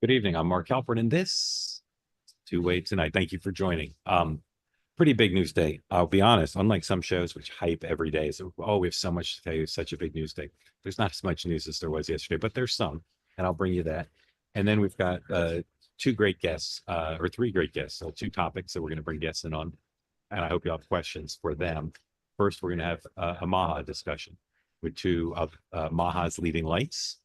Good evening. I'm Mark Halperin, and this two-way tonight. Thank you for joining. Pretty big news day. I'll be honest, unlike some shows which hype every day. So, oh, we have so much to tell you, such a big news day. There's not as much news as there was yesterday, but there's some, and I'll bring you that. And then we've got two great guests, or three great guests. So two topics that we're going to bring guests in on, and I hope you have questions for them. First, we're going to have a MAHA discussion with two of MAHA's leading lights.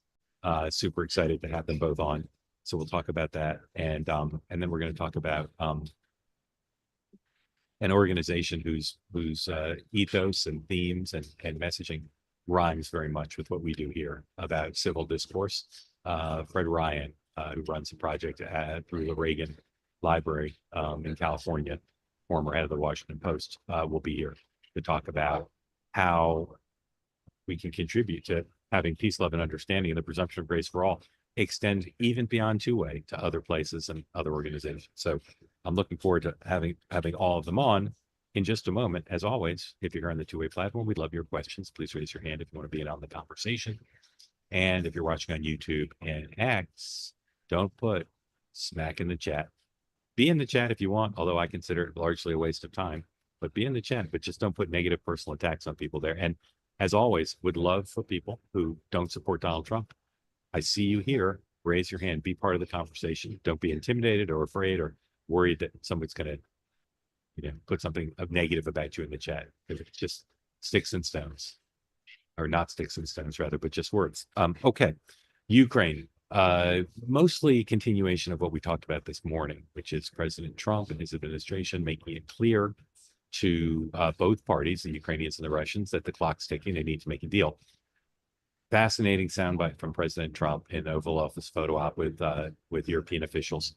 Super excited to have them both on. So we'll talk about that, and then we're going to talk about an organization whose ethos and themes and messaging rhymes very much with what we do here about civil discourse. Fred Ryan, who runs a project through the Reagan Library in California, former head of the Washington Post, will be here to talk about how we can contribute to having peace, love, and understanding, and the presumption of grace for all extend even beyond two-way to other places and other organizations. So I'm looking forward to having all of them on in just a moment. As always, if you're on the two-way platform, we'd love your questions. Please raise your hand if you want to be in on the conversation. And if you're watching on YouTube and X, don't put smack in the chat. Be in the chat if you want, although I consider it largely a waste of time, but be in the chat, but just don't put negative personal attacks on people there. And as always, would love for people who don't support Donald Trump. I see you here. Raise your hand. Be part of the conversation. Don't be intimidated or afraid or worried that somebody's going to, put something negative about you in the chat. It's just sticks and stones, or not sticks and stones, rather, but just words. Okay, Ukraine. Mostly continuation of what we talked about this morning, which is President Trump and his administration making it clear to both parties, the Ukrainians and the Russians, that the clock's ticking. They need to make a deal. Fascinating soundbite from President Trump in the Oval Office photo op with European officials,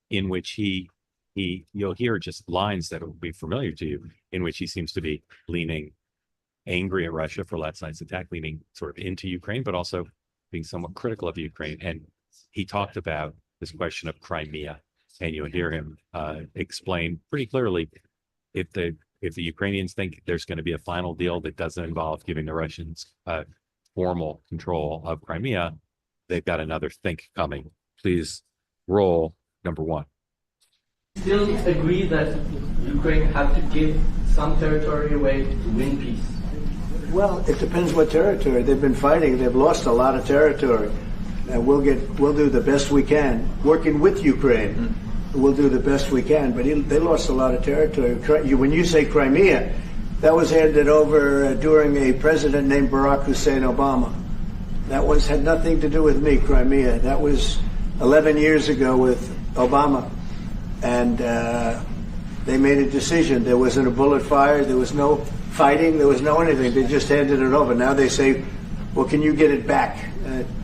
in which you'll hear just lines that will be familiar to you, in which he seems to be leaning angry at Russia for last night's attack, leaning sort of into Ukraine, but also being somewhat critical of Ukraine. And he talked about this question of Crimea, and you'll hear him explain pretty clearly if the Ukrainians think there's going to be a final deal that doesn't involve giving the Russians formal control of Crimea, they've got another think coming. Please roll number one. Still agree that Ukraine have to give some territory away to win peace? Well, it depends what territory. They've been fighting. They've lost a lot of territory. And we'll do the best we can. Working with Ukraine, we'll do the best we can. But they lost a lot of territory. When you say Crimea, that was handed over during a president named Barack Hussein Obama. That had nothing to do with me, Crimea. That was 11 years ago with Obama. And they made a decision. There wasn't a bullet fired. There was no fighting. There was no anything. They just handed it over. Now they say, well, can you get it back?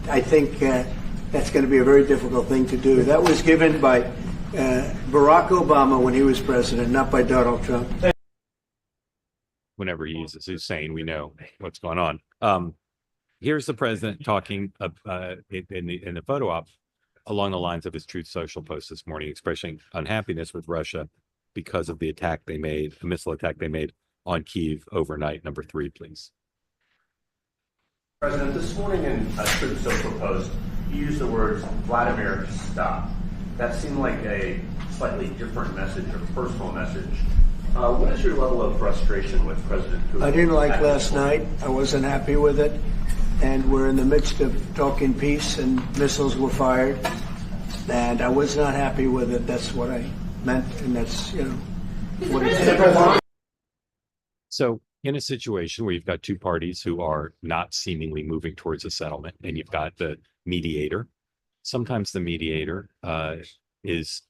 I think that's going to be a very difficult thing to do. That was given by Barack Obama when he was president, not by Donald Trump. Whenever he uses Hussein, we know what's going on. Here's the president talking in the photo op along the lines of his Truth Social post this morning, expressing unhappiness with Russia because of the attack they made, a missile attack they made on Kyiv overnight. Number three, please. President, this morning in a Truth Social post, you used the words Vladimir, stop. That seemed like a slightly different message, or personal message. What is your level of frustration with President Putin? I didn't like last night. I wasn't happy with it. And we're in the midst of talking peace, and missiles were fired. And I was not happy with it. That's what I meant, and that's, what it is. So in a situation where you've got two parties who are not seemingly moving towards a settlement, and you've got the mediator, sometimes the mediator is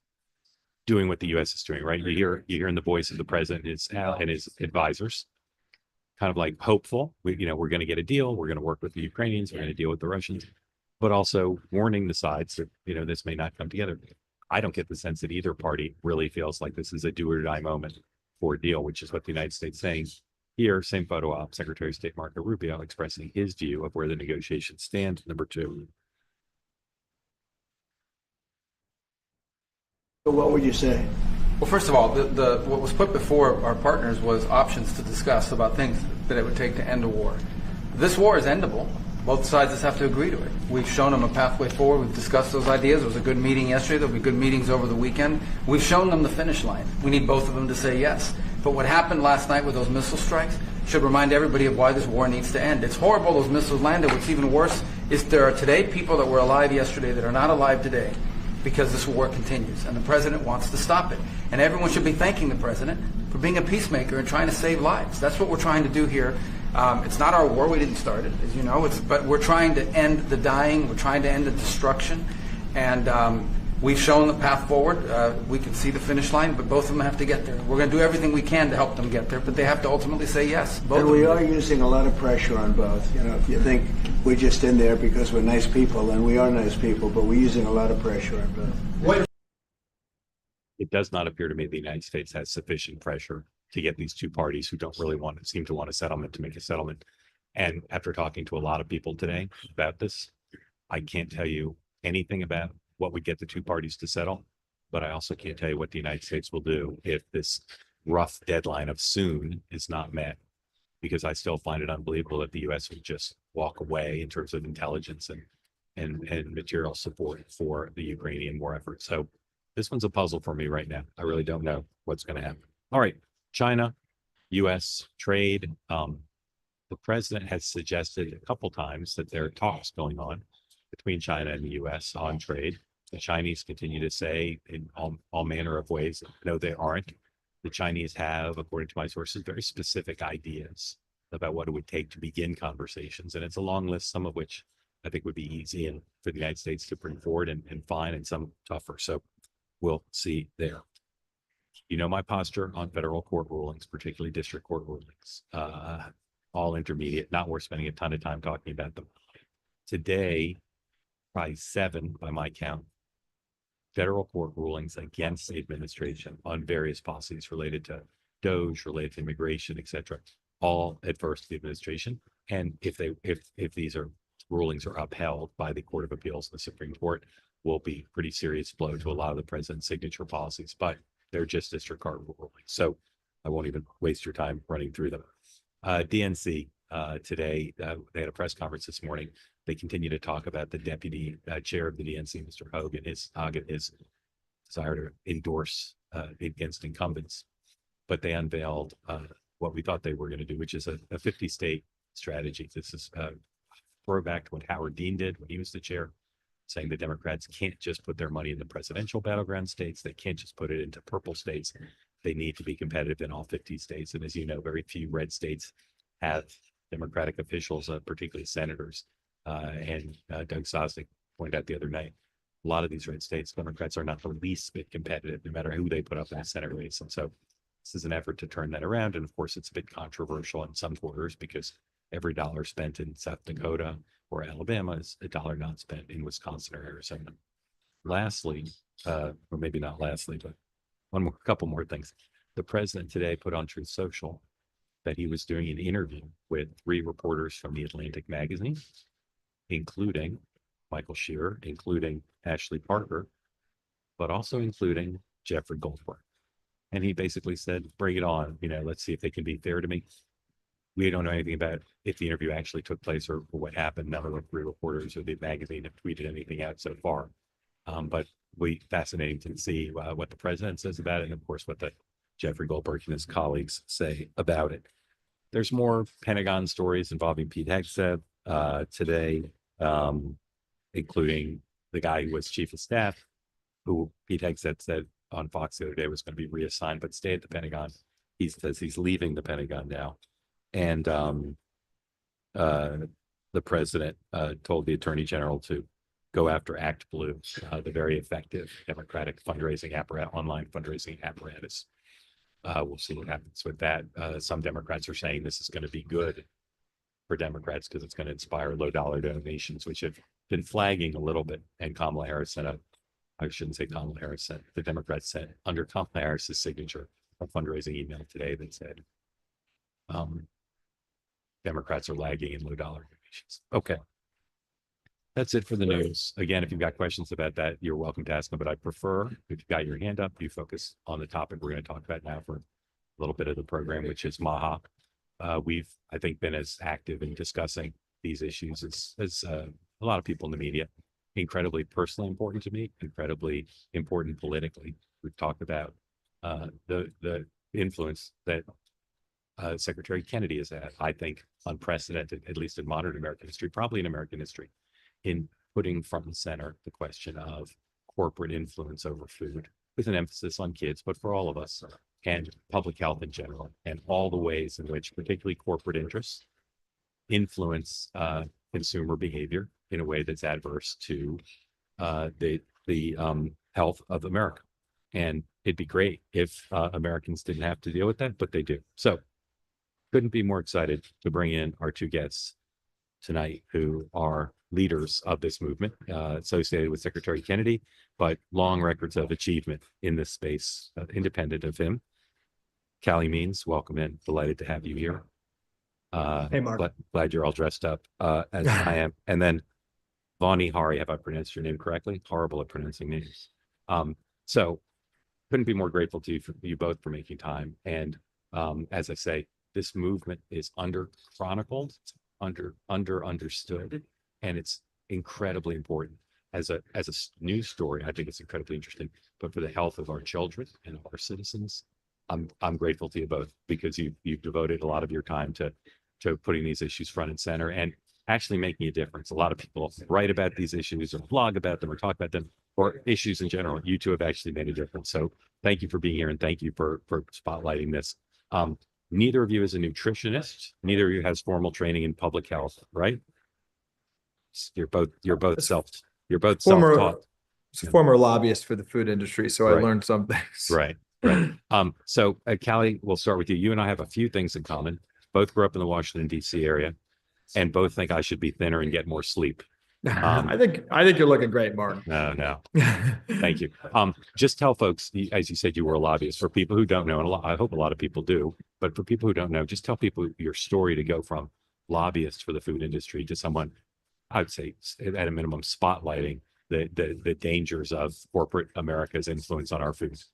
doing what the U.S. is doing, right? You hear in the voice of the president and his advisors, kind of like hopeful. We're going to get a deal. We're going to work with the Ukrainians. We're going to deal with the Russians, but also warning the sides that this may not come together. I don't get the sense that either party really feels like this is a do or die moment for a deal, which is what the United States is saying. Here, same photo op, Secretary of State Marco Rubio expressing his view of where the negotiations stand. Number two. What would you say? Well, first of all, what was put before our partners was options to discuss about things that it would take to end a war. This war is endable. Both sides just have to agree to it. We've shown them a pathway forward. We've discussed those ideas. It was a good meeting yesterday. There'll be good meetings over the weekend. We've shown them the finish line. We need both of them to say yes. But what happened last night with those missile strikes should remind everybody of why this war needs to end. It's horrible those missiles landed. What's even worse is there are today people that were alive yesterday that are not alive today because this war continues. And the president wants to stop it. And everyone should be thanking the president for being a peacemaker and trying to save lives. That's what we're trying to do here. It's not our war. We didn't start it, as you know. But we're trying to end the dying. We're trying to end the destruction. And we've shown the path forward. We can see the finish line, but both of them have to get there. We're going to do everything we can to help them get there, but they have to ultimately say yes. Both and we are using a lot of pressure on both. You know, if you think we're just in there because we're nice people, and we are nice people, but we're using a lot of pressure on both. It does not appear to me the United States has sufficient pressure to get these two parties who don't really seem to want a settlement to make a settlement. And after talking to a lot of people today about this, I can't tell you anything about what would get the two parties to settle, but I also can't tell you what the United States will do if this rough deadline of soon is not met, because I still find it unbelievable that the U.S. would just walk away in terms of intelligence and material support for the Ukrainian war effort. So this one's a puzzle for me right now. I really don't know what's going to happen. All right, China, U.S. trade. The president has suggested a couple times that there are talks going on between China and the U.S. on trade. The Chinese continue to say in all manner of ways, no, they aren't. The Chinese have, according to my sources, very specific ideas about what it would take to begin conversations. And it's a long list, some of which I think would be easy and for the United States to bring forward and fine, and some tougher. So we'll see there. You know my posture on federal court rulings, particularly district court rulings, all intermediate, not worth spending a ton of time talking about them. Today, probably 7 by my count, federal court rulings against the administration on various policies related to DOGE, related to immigration, et cetera, all adverse to the administration. And if these rulings are upheld by the Court of Appeals and the Supreme Court, will be pretty serious blow to a lot of the president's signature policies, but they're just district court rulings. So I won't even waste your time running through them. DNC today, they had a press conference this morning. They continue to talk about the deputy chair of the DNC, Mr. Hogan, his desire to endorse against incumbents. But they unveiled what we thought they were going to do, which is a 50-state strategy. This is throwback to what Howard Dean did when he was the chair, saying the Democrats can't just put their money in the presidential battleground states. They can't just put it into purple states. They need to be competitive in all 50 states. And as you know, very few red states have Democratic officials, particularly senators. And Doug Sosnick pointed out the other night, a lot of these red states, Democrats are not the least bit competitive, no matter who they put up in a Senate race. And so this is an effort to turn that around. And of course, it's a bit controversial in some quarters because every dollar spent in South Dakota or Alabama is a dollar not spent in Wisconsin or Arizona. Lastly, or maybe not lastly, but couple more things. The president today put on Truth Social that he was doing an interview with 3 reporters from the Atlantic magazine, including Michael Shearer, including Ashley Parker, but also including Jeffrey Goldberg. And he basically said, bring it on. Let's see if they can be fair to me. We don't know anything about if the interview actually took place or what happened. None of the 3 reporters or the magazine have tweeted anything out so far. But fascinating to see what the president says about it, and of course what the Jeffrey Goldberg and his colleagues say about it. There's more Pentagon stories involving Pete Hegseth today, including the guy who was chief of staff, who Pete Hegseth said on Fox the other day was going to be reassigned, but stay at the Pentagon. He says he's leaving the Pentagon now. And the president told the attorney general to go after Act Blue, the very effective Democratic fundraising apparatus, online fundraising apparatus. We'll see what happens with that. Some Democrats are saying this is going to be good for Democrats because it's going to inspire low-dollar donations, which have been flagging a little bit. And Kamala Harris sent the Democrats sent under Kamala Harris's signature a fundraising email today that said Democrats are lagging in low-dollar donations. Okay. That's it for the news. Again, if you've got questions about that, you're welcome to ask them, but I prefer, if you've got your hand up, you focus on the topic we're going to talk about now for a little bit of the program, which is MAHA. We've, I think, been as active in discussing these issues as a lot of people in the media, incredibly personally important to me, incredibly important politically. We've talked about the influence that Secretary Kennedy has had, I think, unprecedented, at least in modern American history, probably in American history, in putting front and center the question of corporate influence over food, with an emphasis on kids, but for all of us, and public health in general, and all the ways in which particularly corporate interests influence consumer behavior in a way that's adverse to the health of America. And it'd be great if Americans didn't have to deal with that, but they do. So couldn't be more excited to bring in our two guests tonight, who are leaders of this movement, associated with Secretary Kennedy, but long records of achievement in this space, independent of him. Calley Means, welcome in. Delighted to have you here. Hey, Mark. Glad you're all dressed up as I am. And then Vani Hari, have I pronounced your name correctly? Horrible at pronouncing names. So couldn't be more grateful to you, for you both, for making time. And as I say, this movement is under-chronicled, understood, and it's incredibly important. As a news story, I think it's incredibly interesting. But for the health of our children and our citizens, I'm grateful to you both, because you've devoted a lot of your time to putting these issues front and center and actually making a difference. A lot of people write about these issues or blog about them or talk about them, or issues in general. You two have actually made a difference. So thank you for being here, and thank you for spotlighting this. Neither of you is a nutritionist. Neither of you has formal training in public health, right? You're both self-taught. Former lobbyist for the food industry, so I learned some things. Right. So Calley, we'll start with you. You and I have a few things in common. Both grew up in the Washington, D.C. area, and both think I should be thinner and get more sleep. I think you're looking great, Mark. No. Thank you. Just tell folks, as you said, you were a lobbyist. For people who don't know, and I hope a lot of people do, but for people who don't know, just tell people your story to go from lobbyist for the food industry to someone, I'd say, at a minimum, spotlighting the dangers of corporate America's influence on our foods.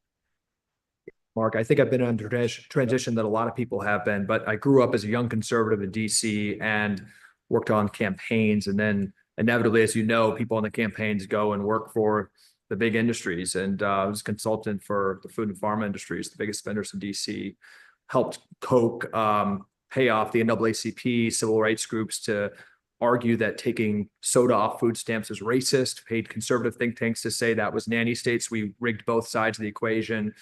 Mark, I think I've been under transition that a lot of people have been, but I grew up as a young conservative in DC and worked on campaigns. And then inevitably, as you know, people on the campaigns go and work for the big industries. And I was a consultant for the food and pharma industries, the biggest spenders in DC, helped Coke pay off the NAACP, civil rights groups, to argue that taking soda off food stamps is racist, paid conservative think tanks to say that was nanny states. We rigged both sides of the equation,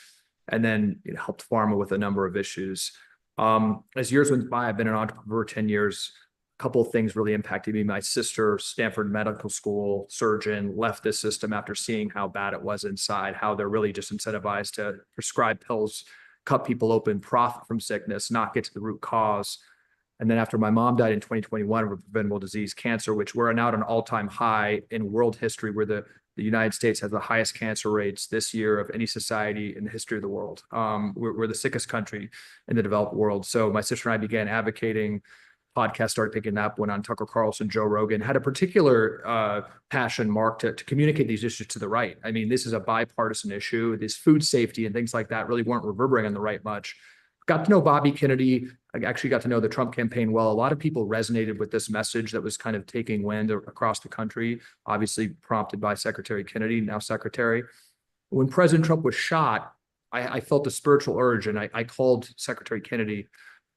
and then helped pharma with a number of issues. As years went by, I've been an entrepreneur 10 years. A couple of things really impacted me. My sister, Stanford Medical School surgeon, left this system after seeing how bad it was inside, how they're really just incentivized to prescribe pills, cut people open, profit from sickness, not get to the root cause. And then after my mom died in 2021 of a preventable disease, cancer, which we're now at an all-time high in world history, where the United States has the highest cancer rates this year of any society in the history of the world. We're the sickest country in the developed world. So my sister and I began advocating. Podcast started picking up, went on Tucker Carlson, Joe Rogan, had a particular passion, Mark, to communicate these issues to the right. I mean, this is a bipartisan issue. This food safety and things like that really weren't reverberating on the right much. Got to know Bobby Kennedy. I actually got to know the Trump campaign well. A lot of people resonated with this message that was kind of taking wind across the country, obviously prompted by Secretary Kennedy, now Secretary. When President Trump was shot, I felt a spiritual urge, and I called Secretary Kennedy,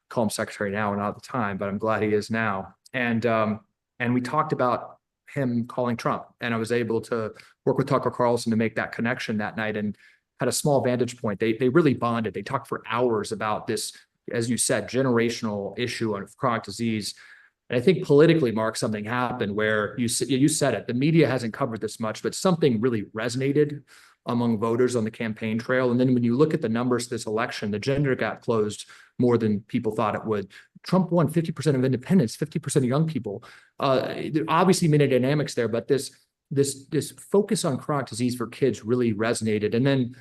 call him Secretary now and not at the time, but I'm glad he is now. And we talked about him calling Trump, and I was able to work with Tucker Carlson to make that connection that night, and had a small vantage point. They really bonded. They talked for hours about this, as you said, generational issue of chronic disease. And I think politically, Mark, something happened where you said it. The media hasn't covered this much, but something really resonated among voters on the campaign trail. And then when you look at the numbers this election, the gender gap closed more than people thought it would. Trump won 50% of independents, 50% of young people. There obviously many dynamics there, but this focus on chronic disease for kids really resonated. And then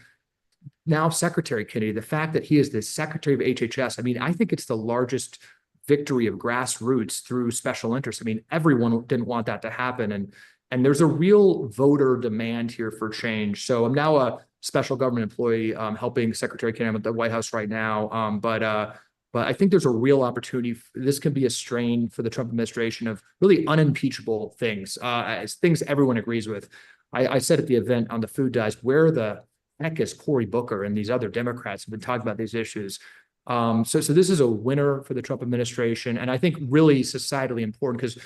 now Secretary Kennedy, the fact that he is the Secretary of HHS, I mean, I think it's the largest victory of grassroots through special interests. I mean, everyone didn't want that to happen. And there's a real voter demand here for change. So I'm now a special government employee helping Secretary Kennedy at the White House right now. But But I think there's a real opportunity. This could be a strain for the Trump administration of really unimpeachable things, as things everyone agrees with. I said at the event on the food diet, where the heck is Cory Booker and these other Democrats who've been talking about these issues? So this is a winner for the Trump administration, and I think really societally important because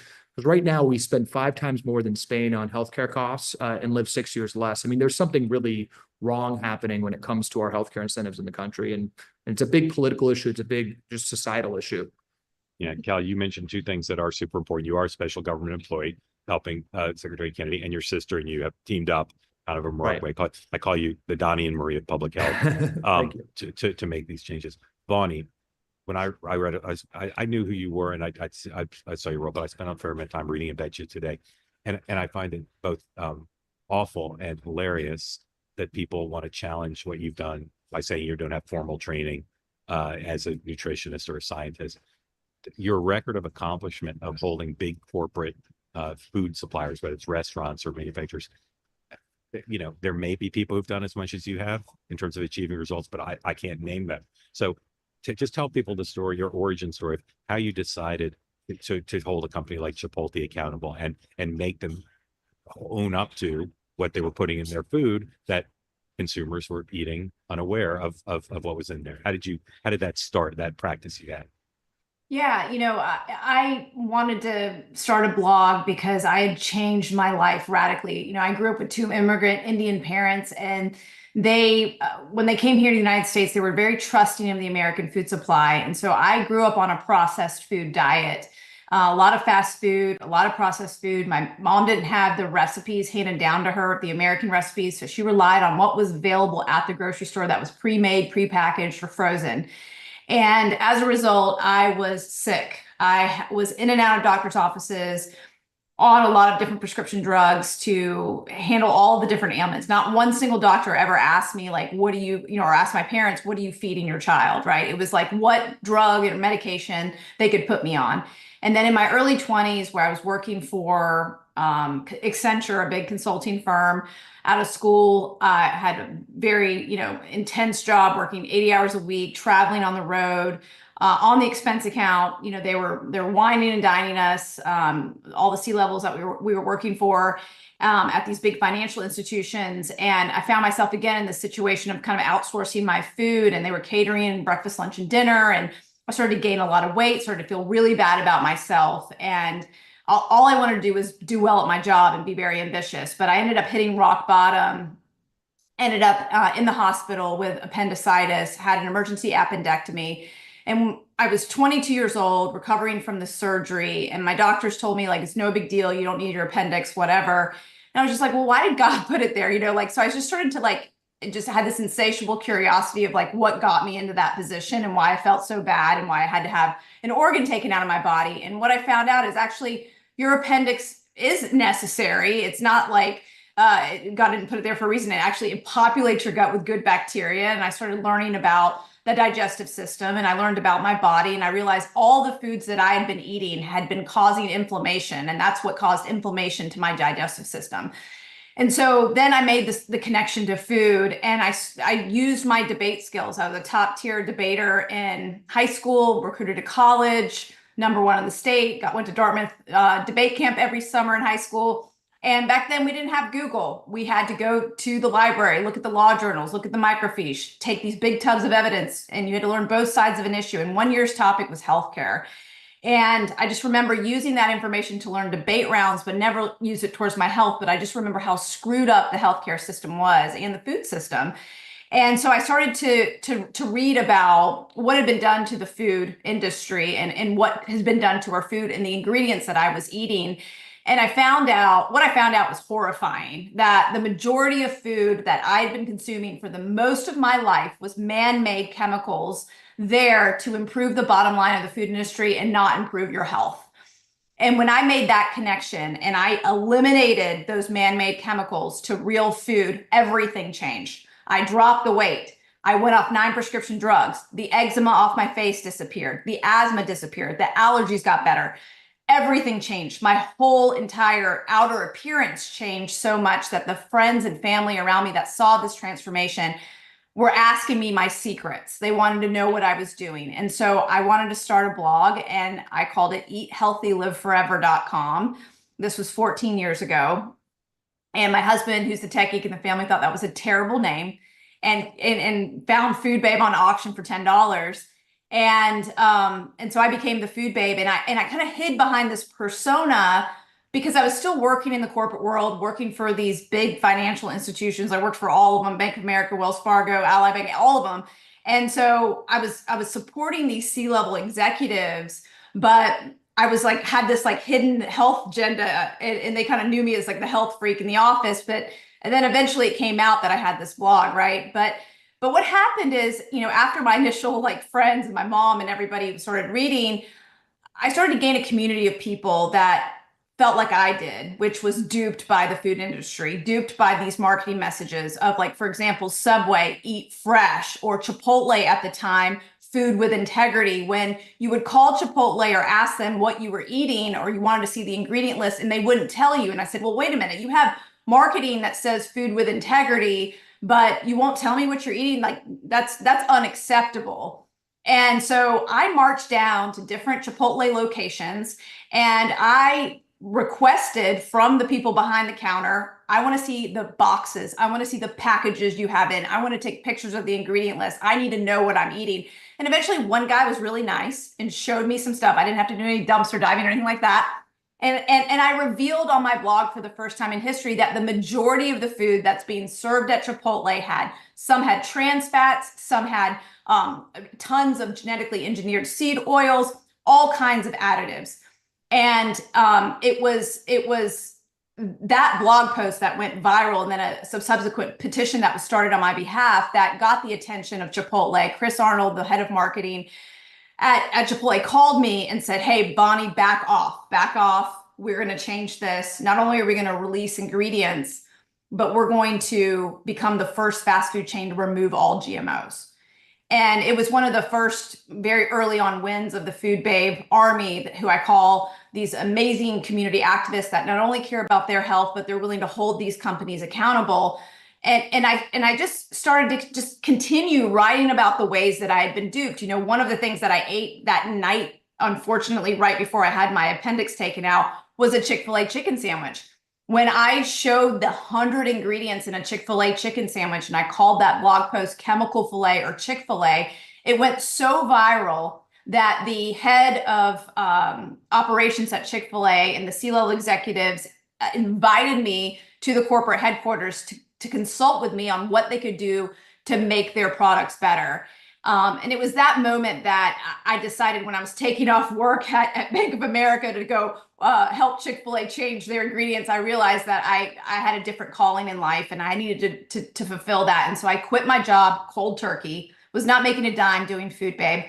right now we spend 5 times more than Spain on healthcare costs and live 6 years less. I mean, there's something really wrong happening when it comes to our healthcare incentives in the country, and it's a big political issue. It's a big just societal issue. Yeah, Cal, you mentioned 2 things that are super important. You are a special government employee helping Secretary Kennedy, and your sister and you have teamed up kind of a Mark way. I call you the Donnie and Marie of public health to make these changes. Vani, when I read it, I knew who you were, and I saw your role, but I spent a fair amount of time reading about you today, and I find it both awful and hilarious that people want to challenge what you've done by saying you don't have formal training as a nutritionist or a scientist. Your record of accomplishment of holding big corporate food suppliers, whether it's restaurants or manufacturers, there may be people who've done as much as you have in terms of achieving results, but I can't name them. So to just tell people the story, your origin story of how you decided to hold a company like Chipotle accountable and make them own up to what they were putting in their food that consumers were eating unaware of what was in there. How did that start, that practice you had? Yeah, I wanted to start a blog because I had changed my life radically. I grew up with 2 immigrant Indian parents, and they, when they came here to the United States, they were very trusting of the American food supply. And so I grew up on a processed food diet, a lot of fast food, a lot of processed food. My mom didn't have the recipes handed down to her, the American recipes. So she relied on what was available at the grocery store that was pre-made, pre-packaged, or frozen. And as a result, I was sick. I was in and out of doctor's offices on a lot of different prescription drugs to handle all the different ailments. Not one single doctor ever asked me, like, what do you, or asked my parents, what are you feeding your child, right? It was like what drug or medication they could put me on. And then in my early 20s, where I was working for Accenture, a big consulting firm, out of school, I had a very, intense job, working 80 hours a week, traveling on the road, on the expense account. They were wining and dining us, all the C-levels that we were working for at these big financial institutions. And I found myself again in the situation of kind of outsourcing my food, and they were catering breakfast, lunch, and dinner. And I started to gain a lot of weight, started to feel really bad about myself. And all I wanted to do was do well at my job and be very ambitious. But I ended up hitting rock bottom, ended up in the hospital with appendicitis, had an emergency appendectomy. And I was 22 years old, recovering from the surgery. And my doctors told me, like, it's no big deal. You don't need your appendix, whatever. And I was just like, well, why did God put it there? So I just started to just had this insatiable curiosity of what got me into that position and why I felt so bad and why I had to have an organ taken out of my body. And what I found out is actually your appendix is necessary. It's not like God didn't put it there for a reason. It actually populates your gut with good bacteria. And I started learning about the digestive system, and I learned about my body, and I realized all the foods that I had been eating had been causing inflammation, and that's what caused inflammation to my digestive system. And so then I made the connection to food, and I used my debate skills. I was a top tier debater in high school, recruited to college, #1 in the state, went to Dartmouth debate camp every summer in high school. And back then we didn't have Google. We had to go to the library, look at the law journals, look at the microfiche, take these big tubs of evidence, and you had to learn both sides of an issue. And one year's topic was healthcare. And I just remember using that information to learn debate rounds, but never use it towards my health. But I just remember how screwed up the healthcare system was and the food system. And so I started to read about what had been done to the food industry and what has been done to our food and the ingredients that I was eating. And what I found out was horrifying, that the majority of food that I had been consuming for the most of my life was man-made chemicals there to improve the bottom line of the food industry and not improve your health. And when I made that connection and I eliminated those man-made chemicals to real food, everything changed. I dropped the weight. I went off 9 prescription drugs. The eczema off my face disappeared. The asthma disappeared. The allergies got better. Everything changed. My whole entire outer appearance changed so much that the friends and family around me that saw this transformation were asking me my secrets. They wanted to know what I was doing. And so I wanted to start a blog, and I called it eathealthyliveforever.com. This was 14 years ago. And my husband, who's the tech geek in the family, thought that was a terrible name, and found Food Babe on auction for $10. And so I became the Food Babe, and I kind of hid behind this persona because I was still working in the corporate world, working for these big financial institutions. I worked for all of them: Bank of America, Wells Fargo, Ally Bank, all of them. And so I was supporting these C-level executives, but I was like, had this like hidden health agenda, and they kind of knew me as like the health freak in the office. And then eventually it came out that I had this blog, right? But what happened is, after my initial like friends and my mom and everybody started reading, I started to gain a community of people that felt like I did, which was duped by the food industry, duped by these marketing messages of, like, for example, Subway, eat fresh, or Chipotle at the time, food with integrity. When you would call Chipotle or ask them what you were eating, or you wanted to see the ingredient list, and they wouldn't tell you. And I said, well, wait a minute, you have marketing that says food with integrity, but you won't tell me what you're eating. Like, that's unacceptable. And so I marched down to different Chipotle locations, and I requested from the people behind the counter, I want to see the boxes. I want to see the packages you have in. I want to take pictures of the ingredient list. I need to know what I'm eating. And eventually one guy was really nice and showed me some stuff. I didn't have to do any dumpster diving or anything like that. And I revealed on my blog for the first time in history that the majority of the food that's being served at Chipotle some had trans fats, some had tons of genetically engineered seed oils, all kinds of additives. And it was that blog post that went viral, and then a subsequent petition that was started on my behalf that got the attention of Chipotle. Chris Arnold, the head of marketing at Chipotle, called me and said, hey, Bonnie, back off. We're going to change this. Not only are we going to release ingredients, but we're going to become the first fast food chain to remove all GMOs. And it was one of the first very early on wins of the Food Babe Army, who I call these amazing community activists that not only care about their health, but they're willing to hold these companies accountable. And I just started to just continue writing about the ways that I had been duped. One of the things that I ate that night, unfortunately, right before I had my appendix taken out, was a Chick-fil-A chicken sandwich. When I showed the 100 ingredients in a Chick-fil-A chicken sandwich, and I called that blog post Chemical Filet or Chick-fil-A, it went so viral that the head of operations at Chick-fil-A and the C-level executives invited me to the corporate headquarters to consult with me on what they could do to make their products better. And it was that moment that I decided, when I was taking off work at Bank of America to go help Chick-fil-A change their ingredients, I realized that I had a different calling in life, and I needed to fulfill that. And so I quit my job cold turkey, was not making a dime doing Food Babe.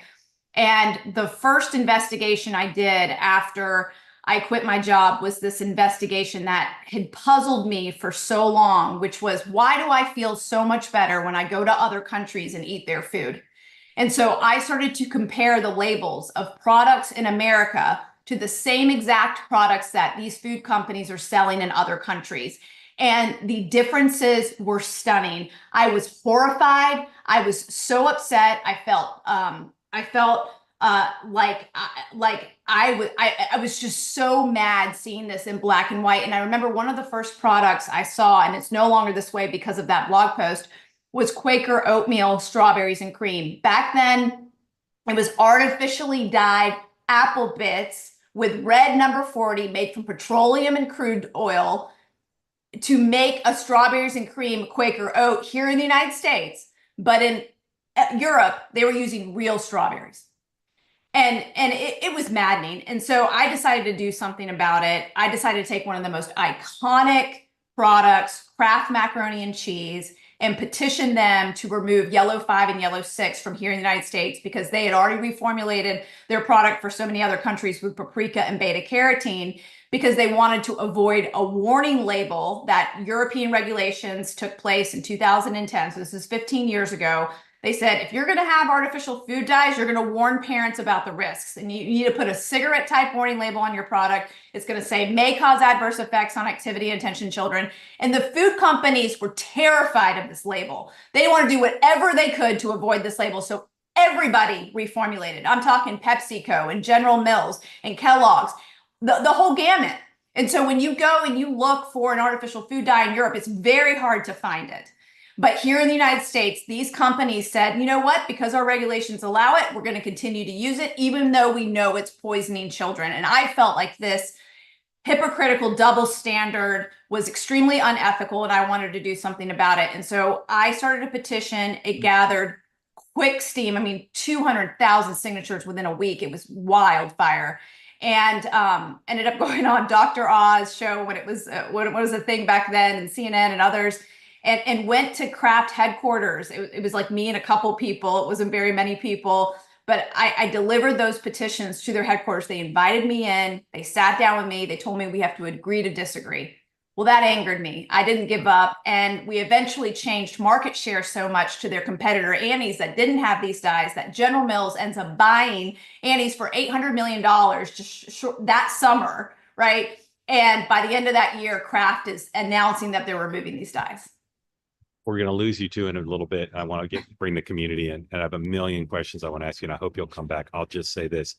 And the first investigation I did after I quit my job was this investigation that had puzzled me for so long, which was, why do I feel so much better when I go to other countries and eat their food? And so I started to compare the labels of products in America to the same exact products that these food companies are selling in other countries. And the differences were stunning. I was horrified. I was so upset. I felt like I was just so mad seeing this in black and white. And I remember one of the first products I saw, and it's no longer this way because of that blog post, was Quaker oatmeal strawberries and cream. Back then, it was artificially dyed apple bits with red number 40 made from petroleum and crude oil to make a strawberries and cream Quaker oat here in the United States. But in Europe, they were using real strawberries. And it was maddening. And so I decided to do something about it. I decided to take one of the most iconic products, Kraft macaroni and cheese, and petition them to remove yellow 5 and yellow 6 from here in the United States, because they had already reformulated their product for so many other countries with paprika and beta carotene, because they wanted to avoid a warning label that European regulations took place in 2010. So this is 15 years ago, They said, if you're going to have artificial food dyes, you're going to warn parents about the risks. And you need to put a cigarette type warning label on your product. It's going to say may cause adverse effects on activity and attention children. And the food companies were terrified of this label. They want to do whatever they could to avoid this label. So everybody reformulated. I'm talking PepsiCo and General Mills and Kellogg's, the whole gamut. And so when you go and you look for an artificial food dye in Europe, it's very hard to find it. But here in the United States, these companies said, you know what, because our regulations allow it, we're going to continue to use it, even though we know it's poisoning children. And I felt like this hypocritical double standard was extremely unethical, and I wanted to do something about it. And so I started a petition. It gathered quick steam. I mean, 200,000 signatures within a week. It was wildfire. And ended up going on Dr. Oz show when it was a thing back then, and CNN and others. And went to Kraft headquarters. It was like me and a couple people. It wasn't very many people, but I delivered those petitions to their headquarters. They invited me in. They sat down with me. They told me we have to agree to disagree. Well, that angered me. I didn't give up. And we eventually changed market share so much to their competitor Annie's that didn't have these dyes that General Mills ends up buying Annie's for $800 million just that summer, right? And by the end of that year, Kraft is announcing that they're removing these dyes. We're going to lose you two in a little bit. I want to bring the community in, and I have a million questions I want to ask you, and I hope you'll come back. I'll just say this: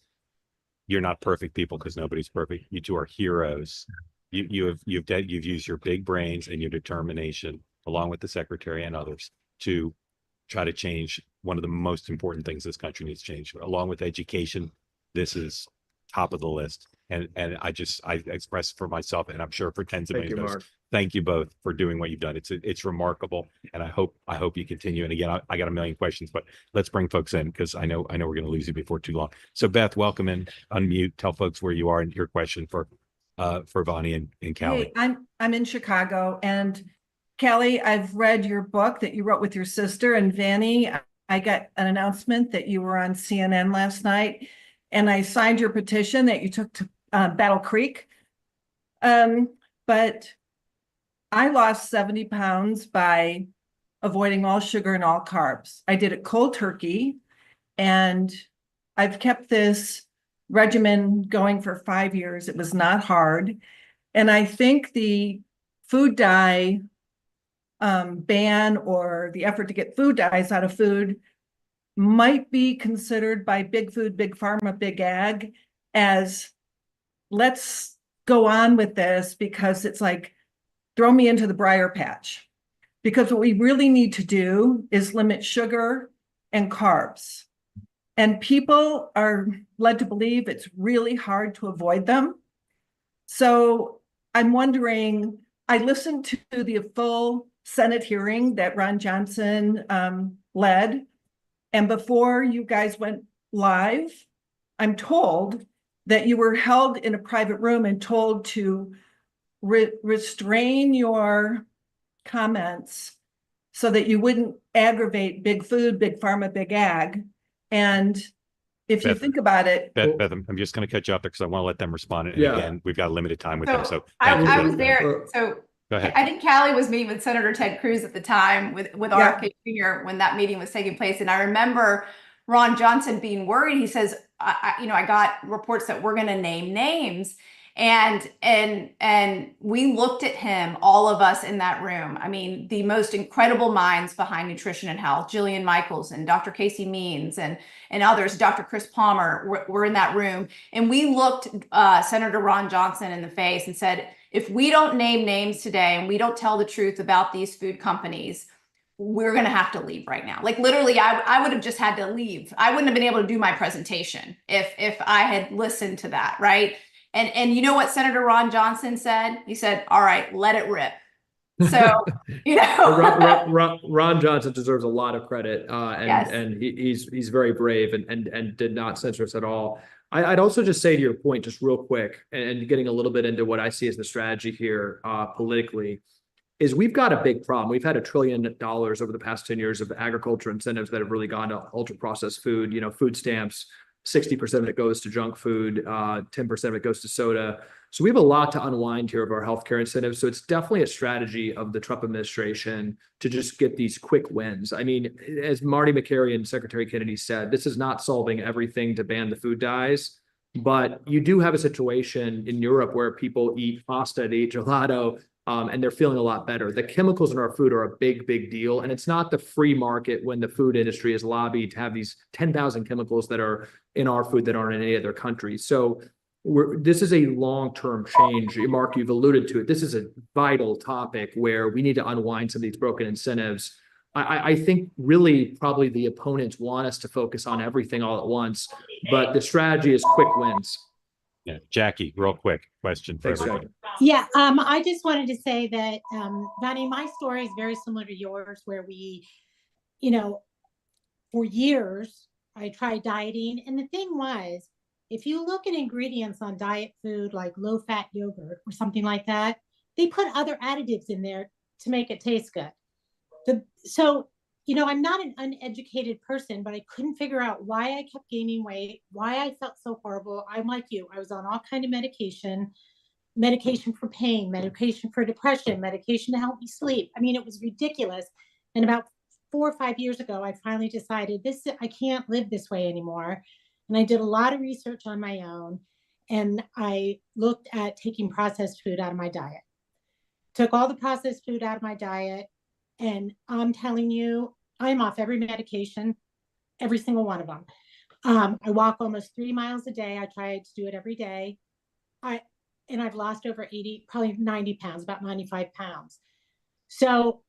you're not perfect people, because nobody's perfect. You two are heroes. You've used your big brains and your determination, along with the secretary and others, to try to change one of the most important things this country needs to change. Along with education, this is top of the list. And I express for myself, and I'm sure for tens of millions of others, thank you both for doing what you've done. It's remarkable, and I hope you continue. And again, I got a million questions, but let's bring folks in, because I know we're going to lose you before too long. So Beth, welcome in. Unmute. Tell folks where you are and your question for Vani and Calley. Hey, I'm in Chicago, and Calley, I've read your book that you wrote with your sister, and Vani, I got an announcement that you were on CNN last night, and I signed your petition that you took to Battle Creek. But I lost 70 pounds by avoiding all sugar and all carbs. I did it cold turkey, and I've kept this regimen going for 5 years. It was not hard. And I think the food dye ban, or the effort to get food dyes out of food, might be considered by big food, big pharma, big ag as, let's go on with this, because it's like, throw me into the briar patch. Because what we really need to do is limit sugar and carbs. And people are led to believe it's really hard to avoid them. So I'm wondering, I listened to the full Senate hearing that Ron Johnson led. And before you guys went live, I'm told that you were held in a private room and told to restrain your comments so that you wouldn't aggravate big food, big pharma, big ag. And if you think about it, Beth, I'm just going to cut you off there, because I want to let them respond. And again, we've got limited time with them. So I was there. So go ahead. I think Calley was meeting with Senator Ted Cruz at the time with RFK Jr. when that meeting was taking place. And I remember Ron Johnson being worried. He says, I got reports that we're going to name names. And we looked at him, all of us in that room. I mean, the most incredible minds behind nutrition and health, Jillian Michaels and Dr. Calley Means and others, Dr. Chris Palmer were in that room. And we looked Senator Ron Johnson in the face and said, if we don't name names today and we don't tell the truth about these food companies, we're going to have to leave right now. Like literally, I would have just had to leave. I wouldn't have been able to do my presentation if I had listened to that, right? And you know what Senator Ron Johnson said? He said, all right, let it rip. So, you know. Ron Johnson deserves a lot of credit. Yes. And he's very brave and did not censor us at all. I'd also just say to your point, just real quick, and getting a little bit into what I see as the strategy here politically, is we've got a big problem. We've had $1 trillion over the past 10 years of agriculture incentives that have really gone to ultra processed food, food stamps. 60% of it goes to junk food, 10% of it goes to soda. So we have a lot to unwind here of our healthcare incentives. So it's definitely a strategy of the Trump administration to just get these quick wins. I mean, as Marty McCary and Secretary Kennedy said, this is not solving everything to ban the food dyes, but you do have a situation in Europe where people eat pasta, they eat gelato, and they're feeling a lot better. The chemicals in our food are a big, big deal. And it's not the free market when the food industry is lobbied to have these 10,000 chemicals that are in our food that aren't in any other country. So this is a long-term change. Mark, you've alluded to it. This is a vital topic where we need to unwind some of these broken incentives. I think really probably the opponents want us to focus on everything all at once, but the strategy is quick wins. Yeah, Jackie, real quick question for Thanks, everybody. Jackie. Yeah, I just wanted to say that, Vani, my story is very similar to yours, where we, for years, I tried dieting. And the thing was, if you look at ingredients on diet food, like low-fat yogurt or something like that, they put other additives in there to make it taste good. So, I'm not an uneducated person, but I couldn't figure out why I kept gaining weight, why I felt so horrible. I'm like you. I was on all kind of medication for pain, medication for depression, medication to help me sleep. I mean, it was ridiculous. And about 4 or 5 years ago, I finally decided I can't live this way anymore. And I did a lot of research on my own, and I looked at taking processed food out of my diet. Took all the processed food out of my diet, and I'm telling you, I'm off every medication, every single one of them. I walk almost 3 miles a day. I try to do it every day. And I've lost over 80, probably 90 pounds, about 95 pounds. So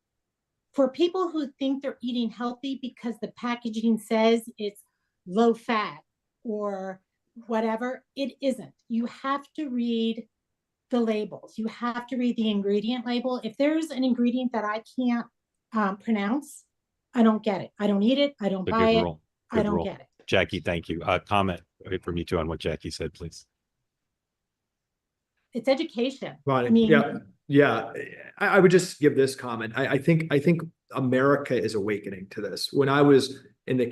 for people who think they're eating healthy because the packaging says it's low fat or whatever, it isn't. You have to read the labels. You have to read the ingredient label. If there's an ingredient that I can't pronounce, I don't get it. I don't eat it. I don't buy it. I don't get it. Jackie, thank you. Comment from you two on what Jackie said, please. It's education. Right. I mean, yeah. I would just give this comment. I think America is awakening to this. When I was in the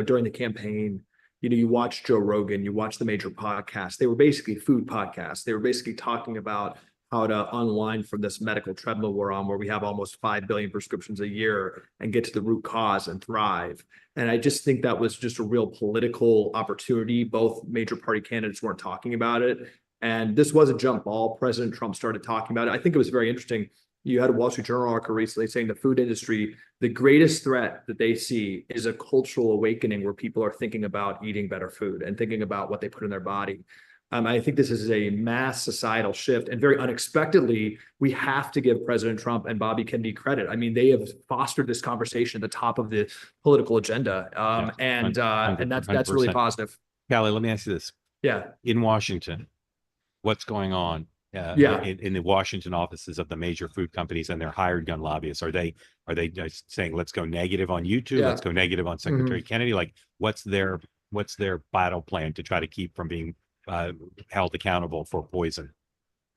during the campaign, you watch Joe Rogan, you watch the major podcasts. They were basically food podcasts. They were basically talking about how to unwind from this medical treadmill we're on, where we have almost 5 billion prescriptions a year, and get to the root cause and thrive. And I just think that was just a real political opportunity. Both major party candidates weren't talking about it. And this was a jump ball. President Trump started talking about it. I think it was very interesting. You had a Wall Street Journal article recently saying the food industry, the greatest threat that they see is a cultural awakening where people are thinking about eating better food and thinking about what they put in their body. I think this is a mass societal shift, and very unexpectedly, we have to give President Trump and Bobby Kennedy credit. I mean, they have fostered this conversation at the top of the political agenda, and that's really positive. Calley, let me ask you this. Yeah. In Washington, what's going on in the Washington offices of the major food companies and their hired gun lobbyists? Are they saying, let's go negative on YouTube, let's go negative on Secretary Kennedy? Like, what's their battle plan to try to keep from being held accountable for poison?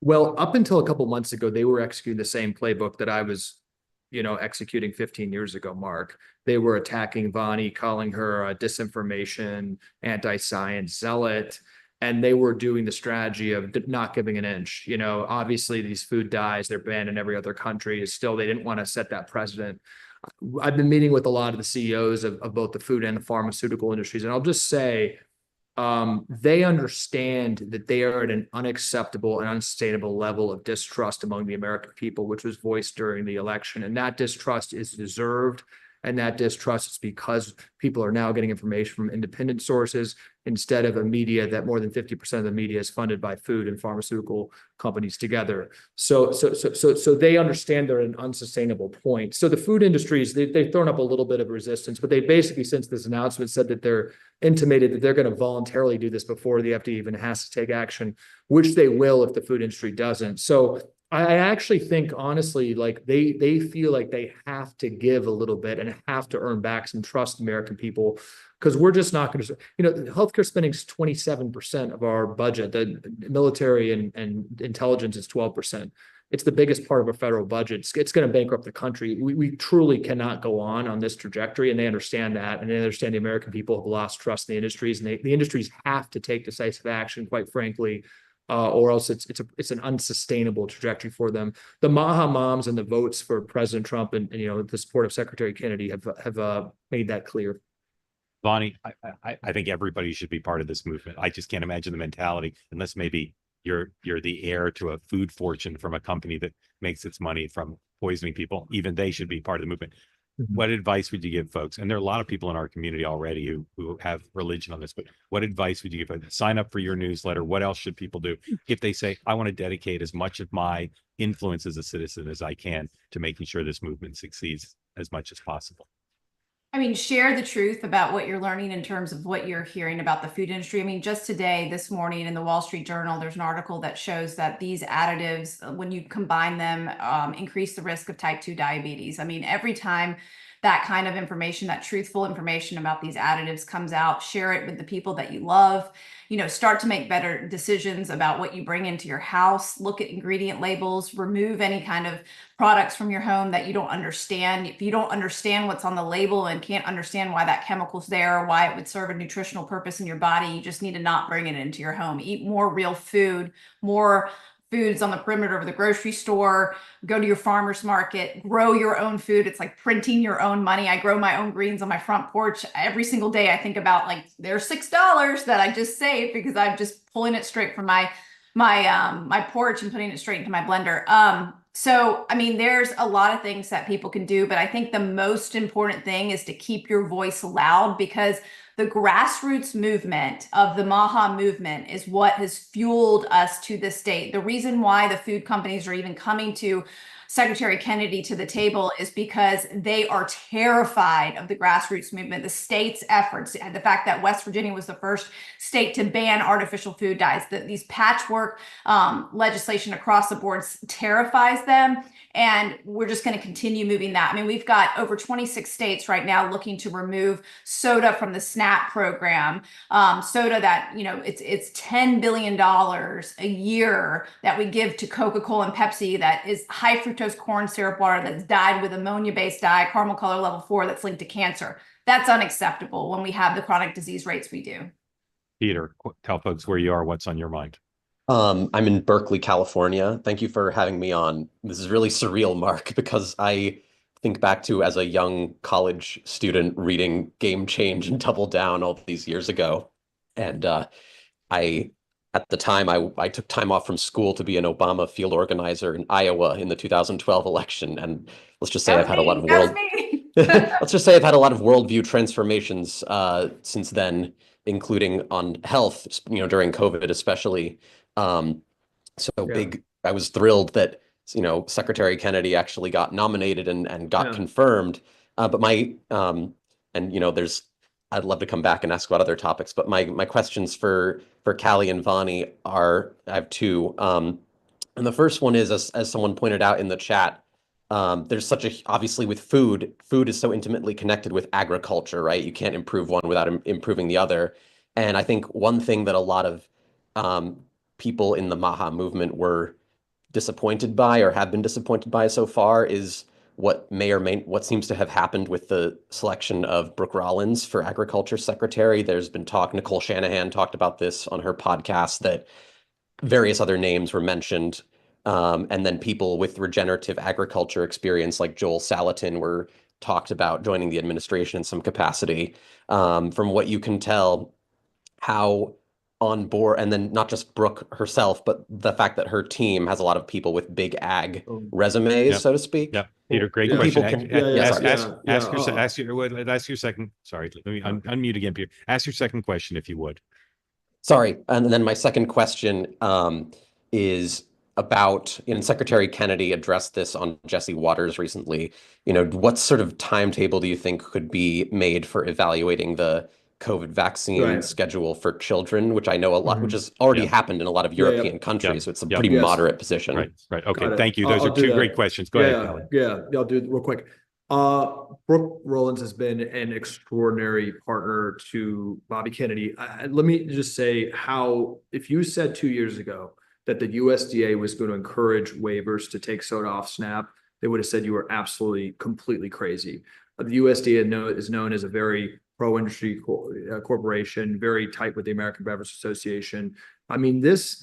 Well, up until a couple months ago, they were executing the same playbook that I was, executing 15 years ago, Mark. They were attacking Vani, calling her a disinformation, anti-science zealot. And they were doing the strategy of not giving an inch. Obviously these food dyes, they're banned in every other country. Still, they didn't want to set that precedent. I've been meeting with a lot of the CEOs of both the food and the pharmaceutical industries. And I'll just say, they understand that they are at an unacceptable and unsustainable level of distrust among the American people, which was voiced during the election. And that distrust is deserved. And that distrust is because people are now getting information from independent sources instead of a media that more than 50% of the media is funded by food and pharmaceutical companies together. So they understand they're at an unsustainable point. So the food industries, they've thrown up a little bit of resistance, but they basically, since this announcement, said that they're intimated that they're going to voluntarily do this before the FDA even has to take action, which they will if the food industry doesn't. So I actually think, honestly, like they feel like they have to give a little bit and have to earn back some trust in American people, because we're just not going to, healthcare spending is 27% of our budget. The military and intelligence is 12%. It's the biggest part of our federal budget. It's going to bankrupt the country. We truly cannot go on this trajectory, and they understand that, and they understand the American people have lost trust in the industries, and the industries have to take decisive action, quite frankly. or else it's an unsustainable trajectory for them. The MAHA moms and the votes for President Trump and the support of Secretary Kennedy have made that clear. Vani, I think everybody should be part of this movement. I just can't imagine the mentality unless maybe you're the heir to a food fortune from a company that makes its money from poisoning people. Even they should be part of the movement. Mm-hmm. What advice would you give folks? And there are a lot of people in our community already who have religion on this, but what advice would you give? Sign up for your newsletter. What else should people do if they say, I want to dedicate as much of my influence as a citizen as I can to making sure this movement succeeds as much as possible? I mean, share the truth about what you're learning in terms of what you're hearing about the food industry. I mean, just today, this morning in the Wall Street Journal, there's an article that shows that these additives, when you combine them, increase the risk of type 2 diabetes. I mean, every time that kind of information, that truthful information about these additives comes out, share it with the people that you love, start to make better decisions about what you bring into your house, look at ingredient labels, remove any kind of products from your home that you don't understand. If you don't understand what's on the label and can't understand why that chemical's there, or why it would serve a nutritional purpose in your body, you just need to not bring it into your home. Eat more real food, more foods on the perimeter of the grocery store, go to your farmer's market, grow your own food. It's like printing your own money. I grow my own greens on my front porch. Every single day I think about like, there's $6 that I just saved because I'm just pulling it straight from my porch and putting it straight into my blender. So, I mean, there's a lot of things that people can do, but I think the most important thing is to keep your voice loud, because the grassroots movement of the MAHA movement is what has fueled us to this date. The reason why the food companies are even coming to Secretary Kennedy to the table is because they are terrified of the grassroots movement, the state's efforts, and the fact that West Virginia was the first state to ban artificial food dyes. That these patchwork legislation across the board terrifies them. And we're just going to continue moving that. I mean, we've got over 26 states right now looking to remove soda from the SNAP program. Soda that, it's $10 billion a year that we give to Coca-Cola and Pepsi that is high fructose corn syrup water that's dyed with ammonia-based dye, caramel color level 4, that's linked to cancer. That's unacceptable when we have the chronic disease rates we do. Peter, tell folks where you are, what's on your mind. I'm in Berkeley, California. Thank you for having me on. This is really surreal, Mark, because I think back to as a young college student reading Game Change and Double Down all these years ago. And at the time, I took time off from school to be an Obama field organizer in Iowa in the 2012 election. And let's just say I've had a lot of let's just say I've had a lot of worldview transformations since then, including on health, during COVID especially. I was thrilled that, Secretary Kennedy actually got nominated and got confirmed. But I'd love to come back and ask about other topics, but my questions for Calley and Vani I have two. And the first one is, as someone pointed out in the chat, there's obviously with food is so intimately connected with agriculture, right? You can't improve one without improving the other. And I think one thing that a lot of people in the MAHA movement were disappointed by or have been disappointed by so far is what seems to have happened with the selection of Brooke Rollins for Agriculture Secretary. There's been talk, Nicole Shanahan talked about this on her podcast, that various other names were mentioned. And then people with regenerative agriculture experience like Joel Salatin were talked about joining the administration in some capacity. From what you can tell, how on board, and then not just Brooke herself, but the fact that her team has a lot of people with big ag resumes, so to speak. Yeah, Peter, great question. Ask your second. Sorry, let me unmute again, Peter. Ask your second question if you would. Sorry, and then my second question is about, Secretary Kennedy addressed this on Jesse Waters recently. What sort of timetable do you think could be made for evaluating the COVID vaccine schedule for children, which I know a lot, which has already happened in a lot of European countries. So it's a pretty moderate position. Right. Okay. Thank you. Those are two great questions. Go ahead, Calley. I'll do it real quick. Brooke Rollins has been an extraordinary partner to Bobby Kennedy. Let me just say if you said 2 years ago that the USDA was going to encourage waivers to take soda off SNAP, they would have said you were absolutely, completely crazy. The USDA is known as a very pro-industry corporation, very tight with the American Beverage Association. I mean, this